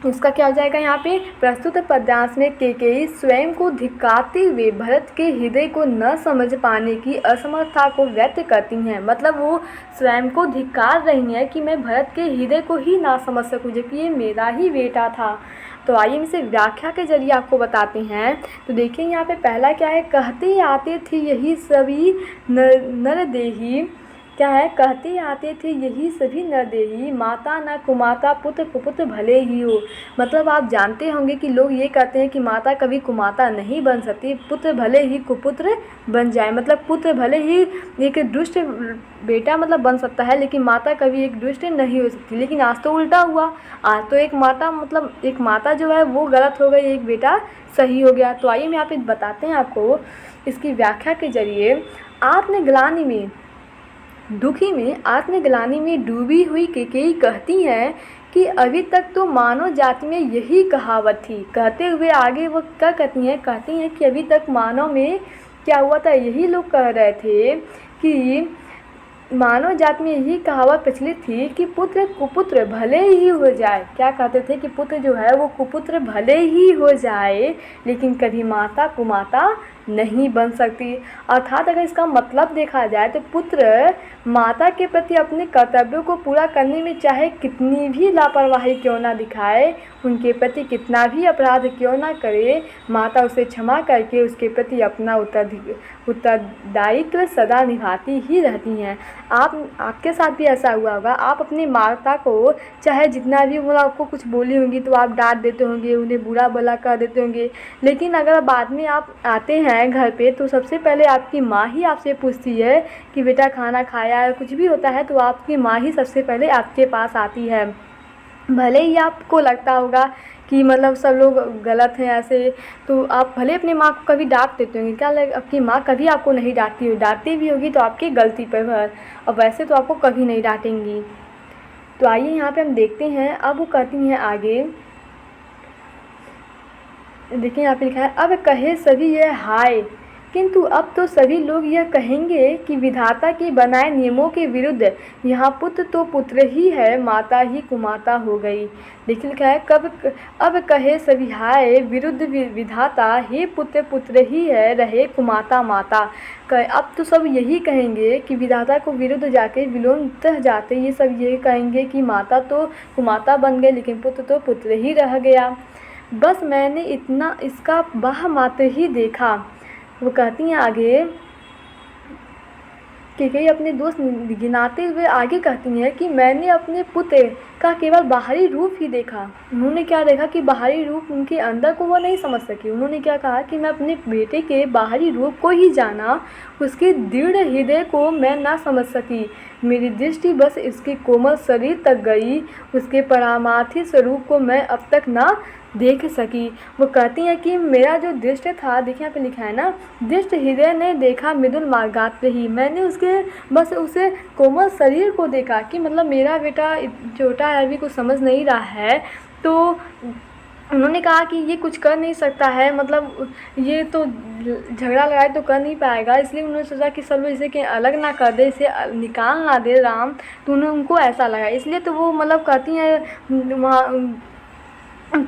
उसका क्या हो जाएगा, यहाँ पे प्रस्तुत पद्यांश में केकेयी स्वयं को धिक्कारते हुए भरत के हृदय को न समझ पाने की असमर्थता को व्यक्त करती हैं। मतलब वो स्वयं को धिक्कार रही हैं कि मैं भरत के हृदय को ही ना समझ सकूँ, जबकि ये मेरा ही बेटा था। तो आइए इसे व्याख्या के जरिए आपको बताते हैं। तो देखिए यहाँ पे पहला क्या है, कहते आते थे यही सभी नरदेही, क्या है, कहते आते थे यही सभी नरदेही, माता न कुमाता पुत्र कुपुत्र भले ही हो। मतलब आप जानते होंगे कि लोग ये कहते हैं कि माता कभी कुमाता नहीं बन सकती, पुत्र भले ही कुपुत्र बन जाए। मतलब पुत्र भले ही एक दुष्ट बेटा मतलब बन सकता है, लेकिन माता कभी एक दुष्ट नहीं हो सकती। लेकिन आज तो उल्टा हुआ, आज तो एक माता मतलब एक माता जो है वो गलत हो गई, एक बेटा सही हो गया। तो आइए हम यहाँ पे बताते हैं आपको इसकी व्याख्या के जरिए। आत्मग्लानि में दुखी में आत्मग्लानि में डूबी हुई केकेयी कहती हैं कि अभी तक तो मानव जाति में यही कहावत थी। कहते हुए आगे वो क्या कहती हैं कि अभी तक मानव में क्या हुआ था, यही लोग कह रहे थे कि मानव जाति में यही कहावत प्रचलित थी कि पुत्र कुपुत्र भले ही हो जाए। क्या कहते थे कि पुत्र जो है वो कुपुत्र भले ही हो जाए, लेकिन कभी माता कुमाता नहीं बन सकती। अर्थात अगर इसका मतलब देखा जाए तो पुत्र माता के प्रति अपने कर्तव्यों को पूरा करने में चाहे कितनी भी लापरवाही क्यों ना दिखाए, उनके प्रति कितना भी अपराध क्यों ना करे, माता उसे क्षमा करके उसके प्रति अपना उत्तरदायित्व सदा निभाती ही रहती हैं। आपके साथ भी ऐसा हुआ होगा, आप अपनी माता को चाहे जितना भी वो आपको कुछ बोली होंगी तो आप डांट देते होंगे, उन्हें बुरा भला कर देते होंगे, लेकिन अगर बाद में आप आते हैं घर पे तो सबसे पहले आपकी माँ ही आपसे पूछती है कि बेटा खाना खाया है, कुछ भी होता है तो आपकी माँ ही सबसे पहले आपके पास आती है। भले ही आपको लगता होगा कि मतलब सब लोग गलत हैं ऐसे, तो आप भले अपनी माँ को कभी डांट देते होंगे, क्या आपकी माँ कभी आपको नहीं डांटती हो, डांटती भी होगी तो आपकी गलती पर है, और वैसे तो आपको कभी नहीं डांटेंगी। तो आइए यहाँ पे हम देखते हैं, अब वो कहती हैं आगे, देखिए यहाँ पे लिखा है, अब कहे सभी यह हाय, किंतु अब तो सभी लोग यह कहेंगे कि विधाता के बनाए नियमों के विरुद्ध यहाँ पुत्र तो पुत्र ही है, माता ही कुमाता हो गई। देखिए लिखा है, अब कहे सभी हाय विरुद्ध विधाता, हे पुत्र पुत्र ही है, रहे कुमाता माता। अब तो सब यही कहेंगे कि विधाता को विरुद्ध जाके विलोमतः जाते ये सब यही कहेंगे कि माता तो कुमाता बन गए, लेकिन पुत्र तो पुत्र ही रह गया। बस मैंने इतना इसका बाह मात्र ही देखा। वो कहती हैं आगे कि कई अपने दोस्त गिनाते हुए आगे कहती हैं कि मैंने अपने पुत्र का केवल बाहरी रूप ही देखा। उन्होंने क्या देखा कि बाहरी रूप उनके अंदर को वो नहीं समझ सकी। उन्होंने क्या कहा कि मैं अपने बेटे के बाहरी रूप को ही जाना, उसके दृढ़ हृदय को मैं ना समझ सकी। मेरी दृष्टि बस इसके कोमल शरीर तक गई, उसके पारमार्थिक स्वरूप को मैं अब तक ना देख सकी। वो कहती हैं कि मेरा जो दृष्टि था, देखिए यहाँ पे लिखा है ना, दृष्ट हृदय ने देखा मृदुल मार्गात्र ही, मैंने उसके बस उसे कोमल शरीर को देखा कि मतलब मेरा बेटा छोटा है, अभी कुछ समझ नहीं रहा है। तो उन्होंने कहा कि ये कुछ कर नहीं सकता है, मतलब ये तो झगड़ा लड़ाई तो कर नहीं पाएगा, इसलिए उन्होंने सोचा कि सब लोग इसे कि अलग ना कर दे, इसे निकाल ना दे राम। तो उनको ऐसा लगा, इसलिए तो वो मतलब कहती हैं वहाँ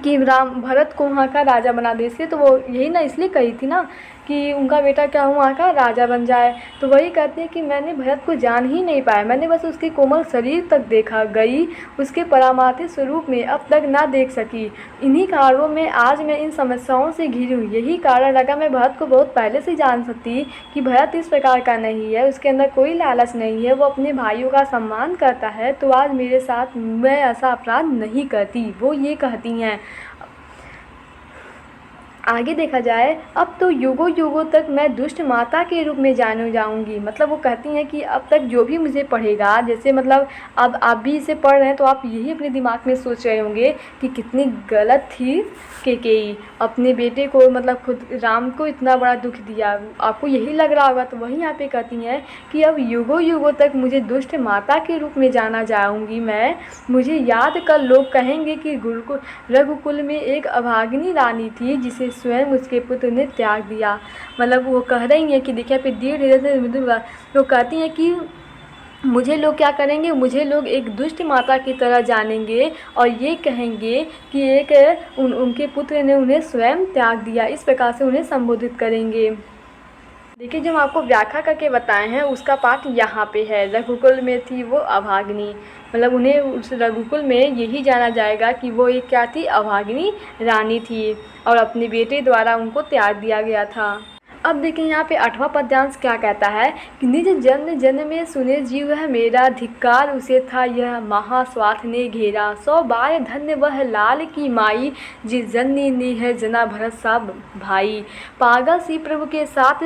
कि राम भरत को वहाँ का राजा बना दे। इसलिए तो वो यही ना इसलिए कही थी ना कि उनका बेटा क्या हो वहाँ का राजा बन जाए। तो वही कहते हैं कि मैंने भरत को जान ही नहीं पाया, मैंने बस उसके कोमल शरीर तक देखा, गई उसके पारमार्थिक स्वरूप में अब तक ना देख सकी। इन्हीं कारणों में आज मैं इन समस्याओं से घिरी हूँ। यही कारण लगा मैं भरत को बहुत पहले से जान सकती कि भरत इस प्रकार का नहीं है, उसके अंदर कोई लालच नहीं है, वो अपने भाइयों का सम्मान करता है, तो आज मेरे साथ मैं ऐसा अपराध नहीं करती। वो ये कहती हैं। आगे देखा जाए, अब तो युगों युगों तक मैं दुष्ट माता के रूप में जानी जाऊंगी। मतलब वो कहती हैं कि अब तक जो भी मुझे पढ़ेगा, जैसे मतलब अब आप भी इसे पढ़ रहे हैं तो आप यही अपने दिमाग में सोच रहे होंगे कि कितनी गलत थी कैकेयी, अपने बेटे को मतलब खुद राम को इतना बड़ा दुख दिया। आपको यही लग रहा होगा। तो वहीं यहाँ पे कहती हैं कि अब युगों युगों तक मुझे दुष्ट माता के रूप में जाना जाऊंगी मैं। मुझे याद कर लोग कहेंगे कि गुरुकुल रघुकुल में एक अभागिनी रानी थी जिसे स्वयं उसके पुत्र ने त्याग दिया। मतलब वो कह रही हैं कि देखिए पे वो कहती हैं कि मुझे लोग क्या करेंगे, मुझे लोग एक दुष्ट माता की तरह जानेंगे और ये कहेंगे कि उनके पुत्र ने उन्हें स्वयं त्याग दिया। इस प्रकार से उन्हें संबोधित करेंगे। देखिए, जो हम आपको व्याख्या करके बताए हैं उसका पाठ यहाँ पे है। रघुकुल में थी वो अभागिनी, मतलब उन्हें उस रघुकुल में यही जाना जाएगा कि वो एक क्या थी, अभागिनी रानी थी और अपने बेटे द्वारा उनको त्याग दिया गया था। अब देखिए यहाँ पे 8वां पद्यांश क्या कहता है कि निज जन्म जन्म में सुने जीव है मेरा, धिक्कार उसे था यह महास्वार्थ ने घेरा। 100 बार धन्य वह लाल की माई, जिस जननी ने है जना भरत सा भाई। पागल सी प्रभु के साथ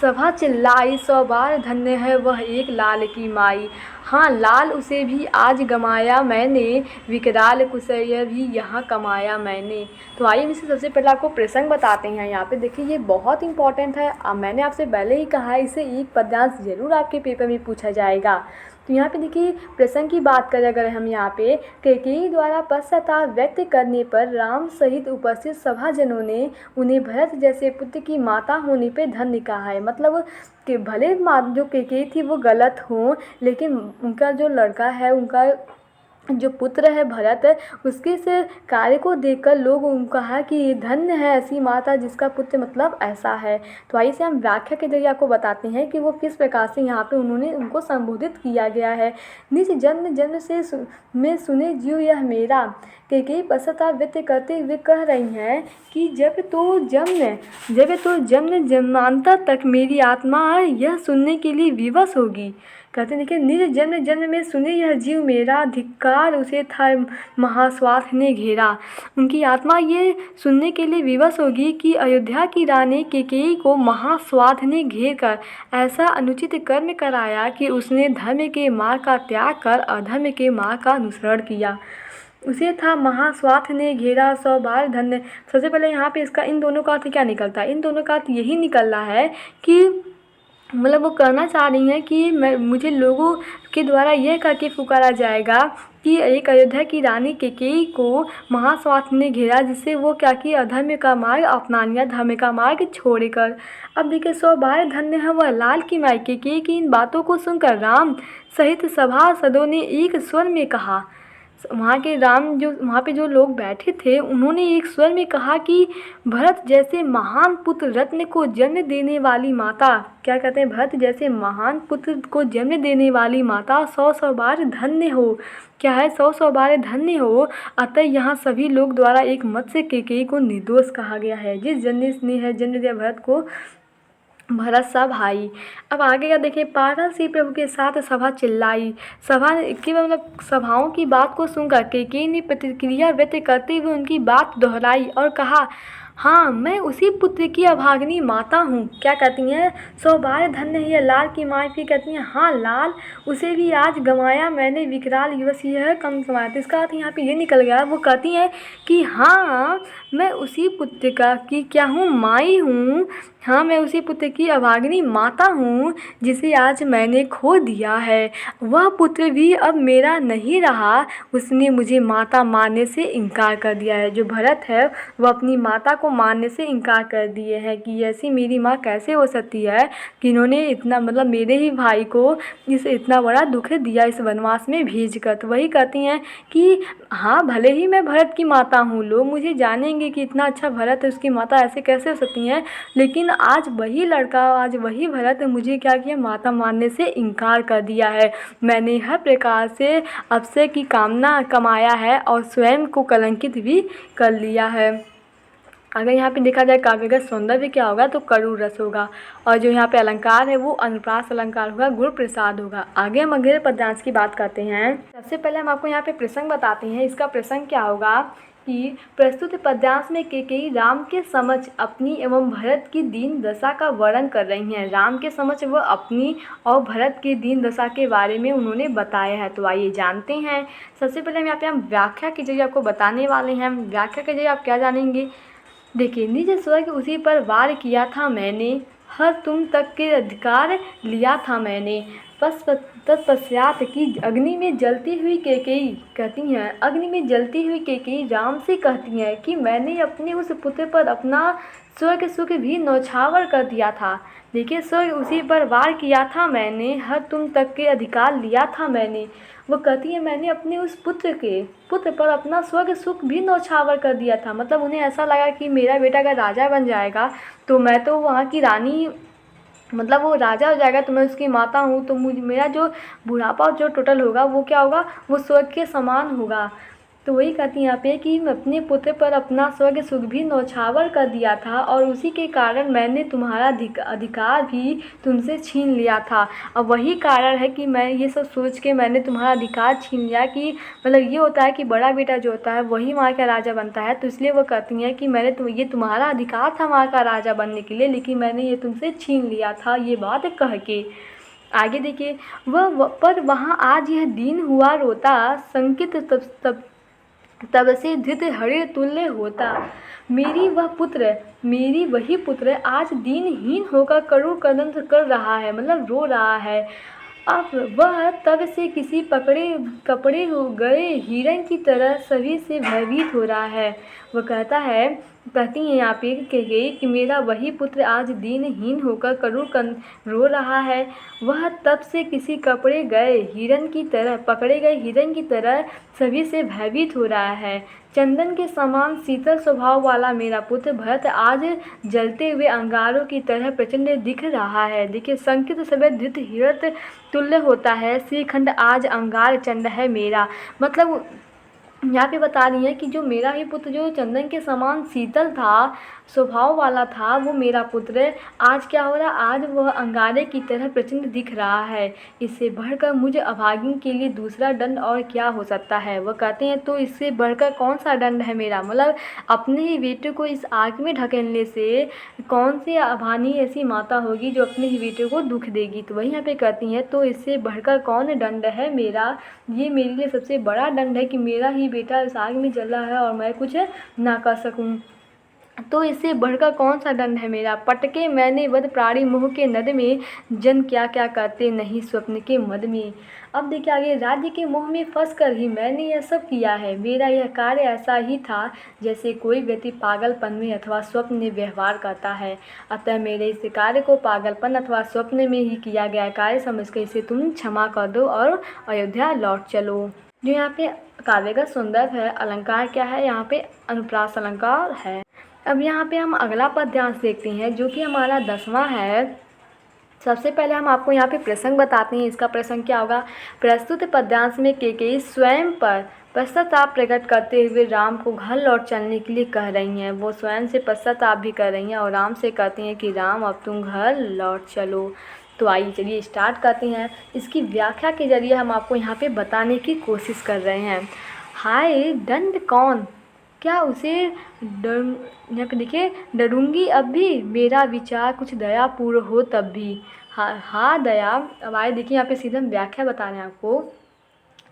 सभा चिल्लाई, 100 बार धन्य है वह एक लाल की माई। हाँ, लाल उसे भी आज गमाया मैंने, विकराल कुशय भी यहाँ कमाया मैंने। तो आइए हम इसे सबसे पहले आपको प्रसंग बताते हैं। यहाँ पे देखिए ये बहुत इंपॉर्टेंट है। अब मैंने आपसे पहले ही कहा है इसे एक पद्यांश जरूर आपके पेपर में पूछा जाएगा। तो यहाँ पे देखिए प्रसंग की बात करें अगर हम यहाँ पे, कैकेयी द्वारा पश्चाताप व्यक्त करने पर राम सहित उपस्थित सभाजनों ने उन्हें भरत जैसे पुत्र की माता होने पे धन्य कहा है। मतलब कि भले जो कैकेयी थी वो गलत हो, लेकिन उनका जो लड़का है, उनका जो पुत्र है भरत, उसके इस कार्य को देखकर लोग कहा कि धन्य है ऐसी माता जिसका पुत्र मतलब ऐसा है। तो आइए से हम व्याख्या के जरिए आपको बताते हैं कि वो किस प्रकार से यहाँ पे उन्होंने उनको संबोधित किया गया है। निज जन्म जन्म से में सुने जीव यह मेरा, कैकेयी पश्चाताप व्यक्त करते हुए कह रही हैं कि जब तो जन्म जन्मांतर तक मेरी आत्मा यह सुनने के लिए विवश होगी। कहते हैं देखिए, निज जन्म जन्म में सुने यह जीव मेरा, धिक्कार उसे था महास्वार्थ ने घेरा। उनकी आत्मा ये सुनने के लिए विवश होगी कि अयोध्या की रानी कैकेयी को महास्वार्थ ने घेर कर ऐसा अनुचित कर्म कराया कि उसने धर्म के मार्ग का त्याग कर अधर्म के मार्ग का अनुसरण किया। उसे था महास्वार्थ ने घेरा, 100 बार धन्य। सबसे पहले यहाँ पे इसका इन दोनों का अर्थ क्या निकलता है? इन दोनों का अर्थ यही निकल रहा है कि मतलब वो कहना चाह रही हैं कि मुझे लोगों के द्वारा यह करके पुकारा जाएगा कि एक अयोध्या की रानी कैकेयी को महास्वार्थ ने घेरा, जिससे वो क्या कि अधर्म का मार्ग अपना लिया, धर्म का मार्ग छोड़कर। अब देखिए, 100 बार धन्य है वह लाल की माई। कैकेयी की इन बातों को सुनकर राम सहित सभासदों ने एक स्वर में कहा, वहाँ के राम जो वहाँ पे जो लोग बैठे थे उन्होंने एक स्वर में कहा कि भरत जैसे महान पुत्र रत्न को जन्म देने वाली माता, क्या कहते हैं, भरत जैसे महान पुत्र को जन्म देने वाली माता 100 बार धन्य हो। क्या है? 100 बार धन्य हो। अतः यहाँ सभी लोग द्वारा एक मत से कैकेयी को निर्दोष कहा गया है, जिस जननी ने है जन्म दिया भरत को भरत सा भाई। अब आगे का देखिए, पागल सी प्रभु के साथ सभा चिल्लाई। सभा की मतलब सभाओं की बात को सुनकर कैकेयी ने प्रतिक्रिया व्यक्त करते हुए उनकी बात दोहराई और कहा, हाँ, मैं उसी पुत्र की अभागिनी माता हूँ। क्या कहती हैं? 100 बार धन्य है लाल की माँ। फिर कहती हैं, हाँ, लाल उसे भी आज गंवाया मैंने, विकराल युवस यह कम समाया। तो इसका अर्थ यहाँ पे ये निकल गया। वो कहती हैं कि हाँ, मैं उसी पुत्र का की क्या हूँ, माई हूँ। हाँ, मैं उसी पुत्र की अभागिनी माता हूँ जिसे आज मैंने खो दिया है। वह पुत्र भी अब मेरा नहीं रहा, उसने मुझे माता मानने से इनकार कर दिया है। जो भरत है वह अपनी माता को मानने से इनकार कर दिए हैं कि ऐसी मेरी माँ कैसे हो सकती है कि इन्होंने इतना मतलब मेरे ही भाई को इतना बड़ा दुख दिया इस वनवास में भेज कर। तो वही कहती हैं कि हाँ, भले ही मैं भरत की माता हूँ, लोग मुझे जानेंगे कि इतना अच्छा भरत है, उसकी माता ऐसे कैसे हो सकती हैं, लेकिन आज वही लड़का, आज वही भरत मुझे क्या किया, माता मानने से इनकार कर दिया है। मैंने हर प्रकार से अवसर की कामना कमाया है और स्वयं को कलंकित भी कर लिया है। अगर यहाँ पे देखा जाए काव्य का सौंदर्य क्या होगा तो करुण रस होगा, और जो यहाँ पे अलंकार है वो अनुप्रास अलंकार होगा, गुण प्रसाद होगा। आगे हम अगले पद्यांश की बात करते हैं। सबसे पहले हम आपको यहाँ पे प्रसंग बताते हैं। इसका प्रसंग क्या होगा कि प्रस्तुत पद्यांश में कैकेयी राम के समक्ष अपनी एवं भरत की दीन दशा का वर्णन कर रही हैं। राम के समक्ष वह अपनी और भरत की दीन दशा के बारे में उन्होंने बताया है। तो आइए जानते हैं। सबसे पहले यहाँ पे हम व्याख्या के जरिए आपको बताने वाले हैं। व्याख्या के जरिए आप क्या जानेंगे, देखिए, निज स्वर्ग उसी पर वार किया था मैंने, हर तुम तक के अधिकार लिया था मैंने। तत्पश्चात की अग्नि में जलती हुई कैकेयी कहती हैं, अग्नि में जलती हुई कैकेयी राम से कहती हैं कि मैंने अपने उस पुत्र पर अपना स्वर्ग सुख भी न्यौछावर कर दिया था। देखिए, स्वर्ग उसी पर वार किया था मैंने, हर तुम तक के अधिकार लिया था मैंने। वो कहती है मैंने अपने उस पुत्र पर अपना स्वर्ग सुख भी न्यौछावर कर दिया था। मतलब उन्हें ऐसा लगा कि मेरा बेटा अगर राजा बन जाएगा तो मैं तो वहाँ की रानी, मतलब वो राजा हो जाएगा तो मैं उसकी माता हूँ, तो मेरा जो बुढ़ापा जो टोटल होगा वो क्या होगा, वो स्वर्ग के समान होगा। तो वही कहती हैं यहाँ पे कि मैं अपने पुत्र पर अपना स्वर्ग सुख भी न्यौछावर कर दिया था और उसी के कारण मैंने तुम्हारा अधिकार भी तुमसे छीन लिया था। और वही कारण है कि मैं ये सब सोच के मैंने तुम्हारा अधिकार छीन लिया, कि मतलब ये होता है कि बड़ा बेटा जो होता है वही वहाँ का राजा बनता है। तो इसलिए वो कहती हैं कि मैंने ये तुम्हारा अधिकार था वहाँ का राजा बनने के लिए, लेकिन मैंने ये तुमसे छीन लिया था, ये बात कह के। आगे देखिए, पर वहाँ आज यह दीन हुआ रोता, संकित तब से धृत हरिण तुल्य होता। मेरी वही पुत्र आज दीनहीन होकर करुण क्रंदन कर रहा है, मतलब रो रहा है। अब वह तब से किसी कपड़े हो गए हिरण की तरह सभी से भयभीत हो रहा है। वह कहती हैं यहाँ पे कि मेरा वही पुत्र आज दीनहीन होकर करुण रो रहा है। वह तब से किसी पकड़े गए हिरण की तरह सभी से भयभीत हो रहा है। चंदन के समान शीतल स्वभाव वाला मेरा पुत्र भरत आज जलते हुए अंगारों की तरह प्रचंड दिख रहा है। देखिए, संकित समय धृत हिरत तुल्य होता है, श्रीखंड आज अंगार चंड है मेरा। मतलब यहाँ पे बता रही है कि जो मेरा ही पुत्र जो चंदन के समान शीतल था, स्वभाव वाला था, वो मेरा पुत्र आज क्या हो रहा है, आज वह अंगारे की तरह प्रचंड दिख रहा है। इससे बढ़कर मुझे अभागिन के लिए दूसरा दंड और क्या हो सकता है। वह कहते हैं तो इससे बढ़कर कौन सा दंड है मेरा, मतलब अपने ही बेटे को इस आग में ढकेलने से कौन सी अभानी ऐसी माता होगी जो अपने ही बेटे को दुख देगी। तो वही यहाँ पे कहती हैं तो इससे बढ़कर कौन दंड है मेरा, ये मेरे लिए सबसे बड़ा दंड है कि मेरा ही बेटा इस आग में जल रहा है और मैं कुछ ना कर सकूं। तो इससे बढ़कर कौन सा दंड है मेरा। पटके मैंने वध प्राणी मोह के नद में, जन क्या क्या करते नहीं स्वप्न के मद में। अब देखिए आगे, राज्य के मोह में फंस कर ही मैंने यह सब किया है। मेरा यह कार्य ऐसा ही था जैसे कोई व्यक्ति पागलपन में अथवा स्वप्न में व्यवहार करता है। अतः मेरे इस कार्य को पागलपन अथवा स्वप्न में ही किया गया कार्य समझकर इसे तुम क्षमा कर दो और अयोध्या लौट चलो। जो यहाँ पे काव्य का सुंदर है, अलंकार क्या है, यहाँ पे अनुप्रास अलंकार है। अब यहाँ पे हम अगला पद्यांश देखते हैं जो कि हमारा 10वां है। सबसे पहले हम आपको यहाँ पे प्रसंग बताते हैं। इसका प्रसंग क्या होगा, प्रस्तुत पद्यांश में कैकेयी स्वयं पर पश्चाताप प्रकट करते हुए राम को घर लौट चलने के लिए कह रही हैं। वो स्वयं से पश्चाताप भी कर रही हैं और राम से कहती हैं कि राम अब तुम घर लौट चलो। तो आइए चलिए स्टार्ट करते हैं। इसकी व्याख्या के जरिए हम आपको यहाँ पे बताने की कोशिश कर रहे हैं। हाय दंड कौन, क्या उसे यहाँ पे देखिए, डरूंगी अब भी, मेरा विचार कुछ दयापूर्ण हो तब भी। हाँ दया। अब आए देखिए यहाँ पे सीधे हम व्याख्या बता रहे हैं आपको।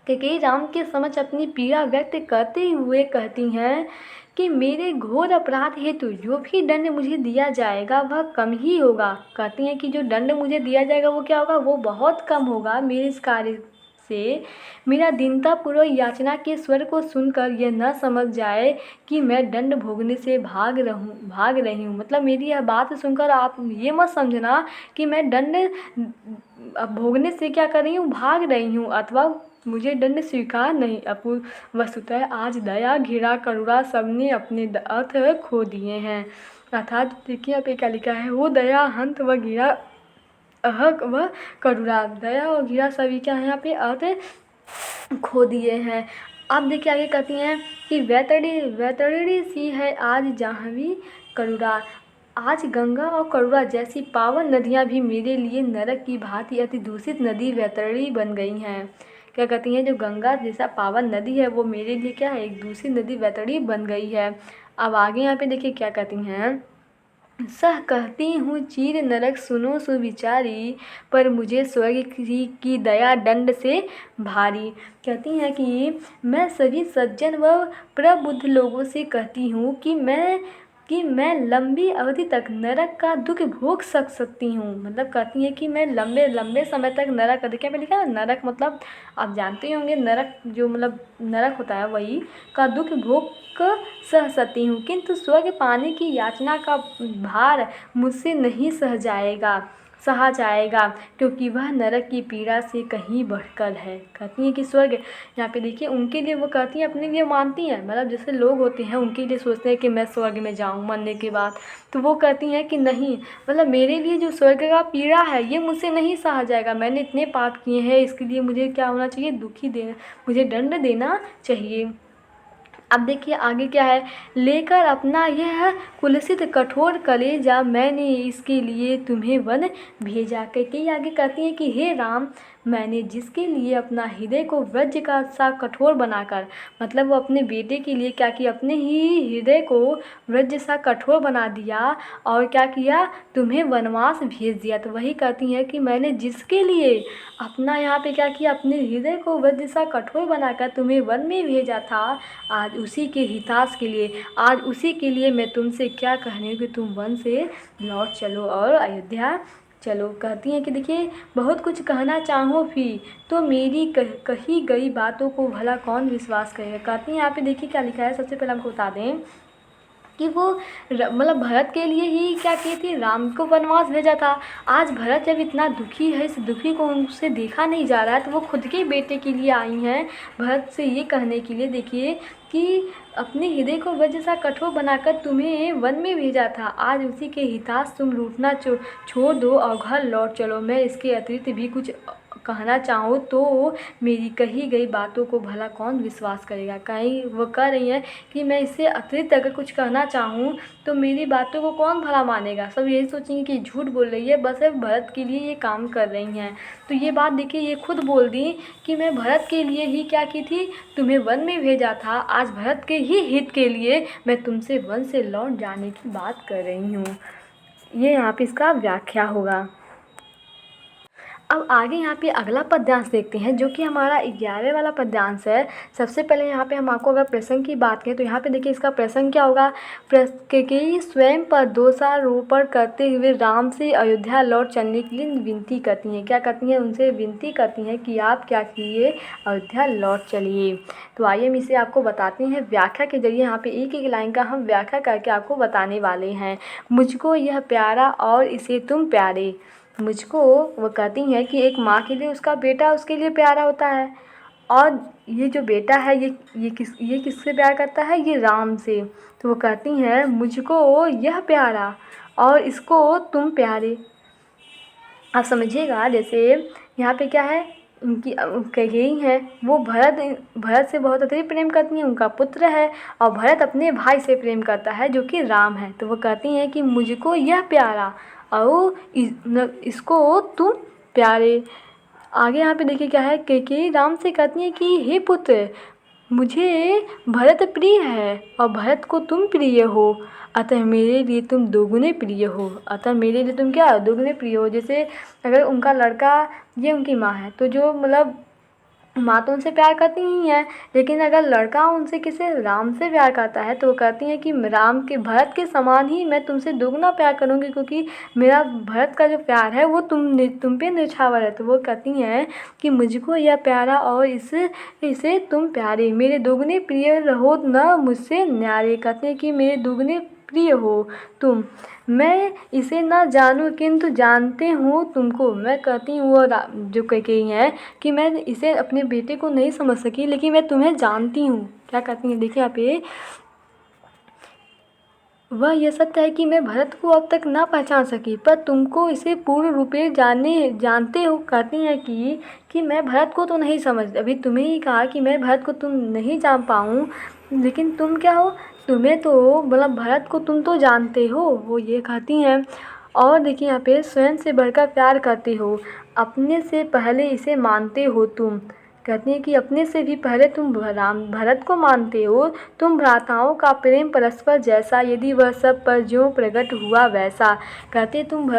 कैकेयी राम के समक्ष अपनी पीड़ा व्यक्त करते हुए कहती हैं कि मेरे घोर अपराध हेतु जो भी दंड मुझे दिया जाएगा वह कम ही होगा। कहती हैं कि जो दंड मुझे दिया जाएगा वो क्या होगा, वो बहुत कम होगा। मेरे इस कार्य से मेरा दीनतापूर्वक याचना के स्वर को सुनकर यह न समझ जाए कि मैं दंड भोगने से भाग रही हूँ। मतलब मेरी यह बात सुनकर आप ये मत समझना कि मैं दंड भोगने से क्या कर रही हूँ, भाग रही हूँ अथवा मुझे दंड स्वीकार नहीं। अपूर्व वस्तुतः आज दया घृणा करुणा सबने अपने अर्थ खो दिए हैं। अर्थात देखिए यहाँ पे क्या लिखा है, वो दया हंत व घृणा अहक व करुणा, दया और घृणा सभी क्या है यहाँ पे अर्थ खो दिए हैं। अब देखिए आगे कहती हैं कि वैतरणी सी है आज जाह्नवी करुणा। आज गंगा और करुणा जैसी पावन नदियाँ भी मेरे लिए नरक की भांति अति दूषित नदी वैतरणी बन गई हैं। क्या कहती हैं, जो गंगा जैसा पावन नदी है वो मेरे लिए क्या है, एक दूसरी नदी वैतरणी बन गई है। अब आगे यहाँ पे देखिए क्या कहती हैं, सह कहती हूँ चीर नरक सुनो सुविचारी, पर मुझे स्वर्ग की दया दंड से भारी। कहती हैं कि मैं सभी सज्जन व प्रबुद्ध लोगों से कहती हूँ कि मैं लंबी अवधि तक नरक का दुख भोग सकती हूँ। मतलब कहती है कि मैं लंबे लंबे समय तक नरक, देखिए मैंने लिखा है नरक मतलब आप जानते ही होंगे, नरक जो मतलब नरक होता है वही का दुख भोग सह सकती हूँ, किंतु स्वर्ग पाने की याचना का भार मुझसे नहीं सहा जाएगा, क्योंकि वह नरक की पीड़ा से कहीं बढ़कर है। कहती हैं कि स्वर्ग, यहाँ पे देखिए उनके लिए वो कहती हैं, अपने लिए मानती हैं, मतलब जैसे लोग होते हैं उनके लिए सोचते हैं कि मैं स्वर्ग में जाऊँ मरने के बाद, तो वो कहती हैं कि नहीं, मतलब मेरे लिए जो स्वर्ग का पीड़ा है ये मुझसे नहीं सहा जाएगा, मैंने इतने पाप किए हैं, इसके लिए मुझे क्या होना चाहिए, मुझे दंड देना चाहिए। अब देखिए आगे क्या है, लेकर अपना यह कुलसित कठोर कलेजा मैंने इसके लिए तुम्हें वन भेजा। कैकेयी आगे कहती हैं कि हे राम, मैंने जिसके लिए अपना हृदय को वज्र का सा कठोर बनाकर, मतलब वो अपने बेटे के लिए क्या किया, अपने ही हृदय को वज्र सा कठोर बना दिया और क्या किया, तुम्हें वनवास भेज दिया। तो वही कहती हैं कि मैंने जिसके लिए अपना यहाँ पे क्या किया, अपने हृदय को वज्र सा कठोर बनाकर तुम्हें वन में भेजा था, आज उसी के हिताश के लिए, आज उसी के लिए मैं तुमसे क्या कह रही हूँ कि तुम वन से लौट चलो और अयोध्या चलो। कहती हैं कि देखिए बहुत कुछ कहना चाहो भी तो मेरी कही गई बातों को भला कौन विश्वास करेगा। कहती हैं यहाँ पे देखिए क्या लिखा है, सबसे पहले हमको बता दें कि वो मतलब भरत के लिए ही क्या की थी, राम को वनवास भेजा था। आज भरत जब इतना दुखी है, इस दुखी को उनसे देखा नहीं जा रहा है, तो वो खुद के बेटे के लिए आई हैं भरत से ये कहने के लिए, देखिए कि अपने हृदय को वज्र सा कठोर बनाकर तुम्हें वन में भेजा था, आज उसी के हिताश तुम रूठना छोड़ दो और घर लौट चलो। मैं इसके अतिरिक्त भी कुछ कहना चाहूँ तो मेरी कही गई बातों को भला कौन विश्वास करेगा। कहीं वो कह रही हैं कि मैं इससे अतिरिक्त अगर कुछ कहना चाहूँ तो मेरी बातों को कौन भला मानेगा, सब यही सोचेंगे कि झूठ बोल रही है, बस अब भरत के लिए ये काम कर रही हैं। तो ये बात देखिए ये खुद बोल दी कि मैं भरत के लिए ही क्या की थी, तुम्हें वन में भेजा था, आज भरत के ही हित के लिए मैं तुमसे वन से लौट जाने की बात कर रही हूँ। ये यहाँ पे इसका व्याख्या होगा। अब आगे यहाँ पे अगला पद्यांश देखते हैं जो कि हमारा 11वें वाला पद्यांश है। सबसे पहले यहाँ पे हम आपको अगर प्रसंग की बात करें तो यहाँ पे देखिए इसका प्रसंग क्या होगा, कैकेयी स्वयं पर दोषारोपण करते हुए राम से अयोध्या लौट चलने के लिए विनती करती हैं। क्या करती हैं, उनसे विनती करती हैं कि आप क्या कीजिए, अयोध्या लौट चलिए। तो आइए हम इसे आपको बताते हैं व्याख्या के जरिए। यहाँ पे एक एक लाइन का हम व्याख्या करके आपको बताने वाले हैं। मुझको यह प्यारा और इसे तुम प्यारे, मुझको वो कहती हैं कि एक माँ के लिए उसका बेटा उसके लिए प्यारा होता है, और ये जो बेटा है ये किससे प्यार करता है, ये राम से। तो वो कहती हैं मुझको यह प्यारा और इसको तुम प्यारे। आप समझिएगा, जैसे यहाँ पे क्या है, उनकी कैकेयी है वो भरत से बहुत अधिक प्रेम करती हैं, उनका पुत्र है, और भरत अपने भाई से प्रेम करता है जो कि राम है। तो वो कहती हैं कि मुझको यह प्यारा और इसको तुम प्यारे। आगे यहाँ पे देखिए क्या है, कैकेयी राम से कहती हैं कि हे पुत्र, मुझे भरत प्रिय है और भरत को तुम प्रिय हो, अतः मेरे लिए तुम दोगुने प्रिय हो। अतः मेरे लिए तुम क्या, दोगुने प्रिय हो। जैसे अगर उनका लड़का, ये उनकी माँ है, तो जो मतलब माँ तो उनसे प्यार करती ही है, लेकिन अगर लड़का उनसे किसी राम से प्यार करता है तो वो कहती हैं कि राम के भरत के समान ही मैं तुमसे दोगुना प्यार करूँगी, क्योंकि मेरा भरत का जो प्यार है वो तुम पे निछावर है। तो वो कहती हैं कि मुझको यह प्यारा और इसे तुम प्यारे, मेरे दोगुने प्रिय रहो न मुझसे न्यारे। कहते हैं कि मेरे दोगुने प्रिय हो तुम, मैं इसे ना जानूं किंतु जानते हूँ तुमको। मैं कहती हूँ वो जो कैकेयी हैं कि मैं इसे अपने बेटे को नहीं समझ सकी, लेकिन मैं तुम्हें जानती हूँ। क्या कहती हैं, देखिए यहाँ पे, वह यह सत्य है कि मैं भरत को अब तक ना पहचान सकी, पर तुमको इसे पूर्ण रूपे जानते हो। कहती हैं कि मैं भरत को तो नहीं समझ, अभी तुम्हें ही कहा कि मैं भरत को तुम नहीं जान पाऊँ, लेकिन तुम क्या हो, तुम्हें तो मतलब भरत को तुम तो जानते हो, वो ये कहती हैं। और देखिए यहाँ पे, स्वयं से बढ़कर प्यार करते हो, अपने से पहले इसे मानते हो तुम। कहती हैं कि अपने से भी पहले तुम भरत को मानते हो, तुम भ्राताओं का प्रेम परस्पर जैसा, यदि वह सब पर ज्यों प्रकट हुआ वैसा। कहते तुम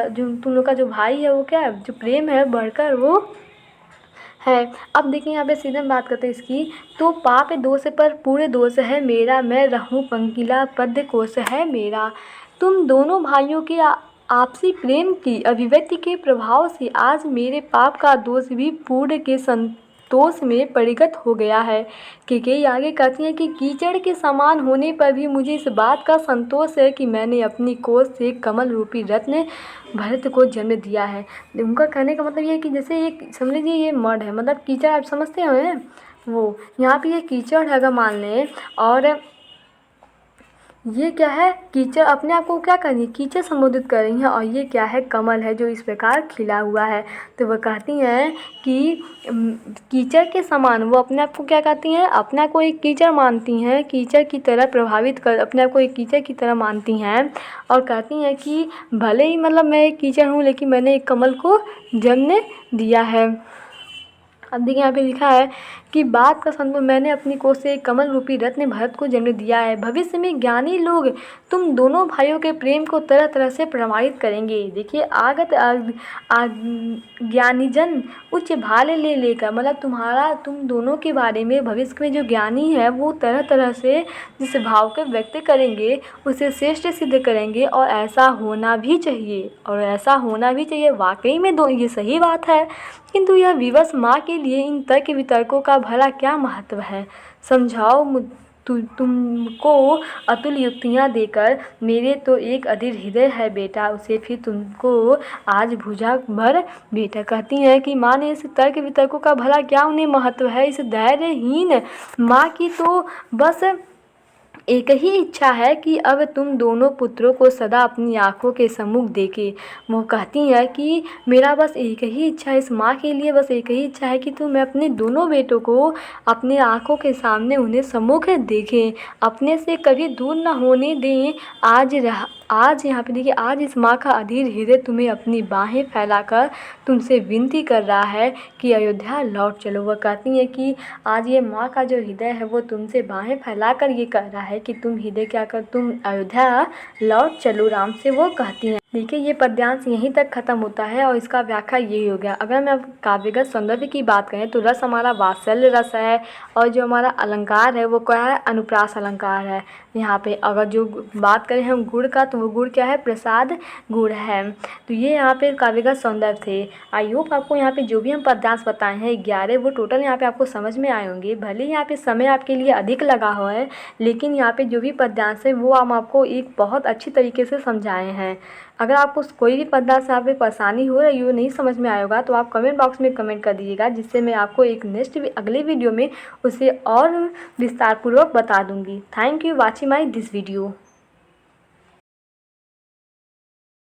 लोग का जो भाई है वो क्या है, जो प्रेम है बढ़कर वो है। अब देखिए यहाँ पे सीधे हम बात करते हैं इसकी, तो पाप दोष पर पूरे दोष है मेरा, मैं रहूं पंकिला पद्य कोश है मेरा। तुम दोनों भाइयों के आपसी प्रेम की अभिव्यक्ति के प्रभाव से आज मेरे पाप का दोष भी पूर्ण के संतोष में परिगत हो गया है। केकई आगे कहती हैं कि कीचड़ के समान होने पर भी मुझे इस बात का संतोष है कि मैंने अपनी कोश से कमल रूपी रत्न भरत को जन्म दिया है। उनका कहने का मतलब ये है कि जैसे एक समझ लीजिए ये मड है, मतलब कीचड़ आप समझते हैं वो, यहाँ पे ये कीचड़ है अगर मान लें, और ये क्या है, कीचड़ अपने आप को क्या कर रही है, कीचड़ संबोधित कर रही हैं, और ये क्या है, कमल है जो इस प्रकार खिला हुआ है। तो वह कहती हैं कि कीचड़ के समान, वो अपने आप को क्या कहती हैं, अपने आप को एक कीचड़ मानती हैं, कीचड़ की तरह प्रभावित कर अपने आप को एक कीचड़ की तरह मानती हैं, और कहती हैं कि भले ही मतलब मैं एक कीचड़ हूँ लेकिन मैंने एक कमल को जन्म दिया है। अब देखिए यहाँ पे लिखा है कि बात का संतोष, मैंने अपनी कोश से एक कमल रूपी रत्न भरत को जन्म दिया है। भविष्य में ज्ञानी लोग तुम दोनों भाइयों के प्रेम को तरह तरह से प्रमाणित करेंगे। देखिए आगत ज्ञानीजन उच्च भाले ले लेकर, मतलब तुम दोनों के बारे में भविष्य में जो ज्ञानी है वो तरह तरह से जिस भाव को व्यक्त करेंगे उसे श्रेष्ठ सिद्ध करेंगे, और ऐसा होना भी चाहिए, वाकई में ये सही बात है। किंतु यह विवश माँ के लिए इन तर्क वितर्कों का भला क्या महत्व है, समझाओ तुमको अतुल युक्तियाँ देकर, मेरे तो एक अधीर हृदय है बेटा, उसे फिर तुमको आज भुजा भर बेटा। कहती हैं कि माँ ने इस तर्क वितर्कों का भला क्या उन्हें महत्व है, इस धैर्यहीन माँ की तो बस एक ही इच्छा है कि अब तुम दोनों पुत्रों को सदा अपनी आंखों के सम्मुख देखे। वो कहती है कि मेरा बस एक ही इच्छा है, इस माँ के लिए बस एक ही इच्छा है कि मैं अपने दोनों बेटों को अपने आंखों के सामने उन्हें सम्मुख देखें, अपने से कभी दूर न होने दें। आज यहाँ पे देखिए, आज इस माँ का अधीर हृदय तुम्हें अपनी बाहें फैलाकर तुमसे विनती कर रहा है कि अयोध्या लौट चलो। वह कहती है कि आज ये माँ का जो हृदय है वो तुमसे बाहें फैलाकर ये कह रहा है कि तुम अयोध्या लौट चलो राम से, वो कहती हैं। देखिए ये पद्यांश यहीं तक खत्म होता है और इसका व्याख्या यही हो गया। अगर मैं अब काव्यगत सौंदर्य की बात करें तो रस हमारा वात्सल्य रस है, और जो हमारा अलंकार है वो क्या है, अनुप्रास अलंकार है। यहाँ पे अगर जो बात करें हम गुण का, तो वो गुण क्या है, प्रसाद गुण है। तो ये यहाँ पे काव्यगत सौंदर्य थे। आई होप आपको यहाँ पे जो भी हम पद्यांश बताए हैं 11, वो टोटल यहाँ पे आपको समझ में आए होंगे। भले यहाँ पे समय आपके लिए अधिक लगा हुआ है, लेकिन यहाँ पे जो भी पद्यांश है वो हम आपको एक बहुत अच्छी तरीके से समझाए हैं। अगर आपको कोई भी पद्यांश यहाँ पे परेशानी हो रही हो, नहीं समझ में आया होगा, तो आप कमेंट बॉक्स में कमेंट कर दीजिएगा, जिससे मैं आपको एक अगले वीडियो में उसे और विस्तारपूर्वक बता दूंगी। Thank you watching my this video.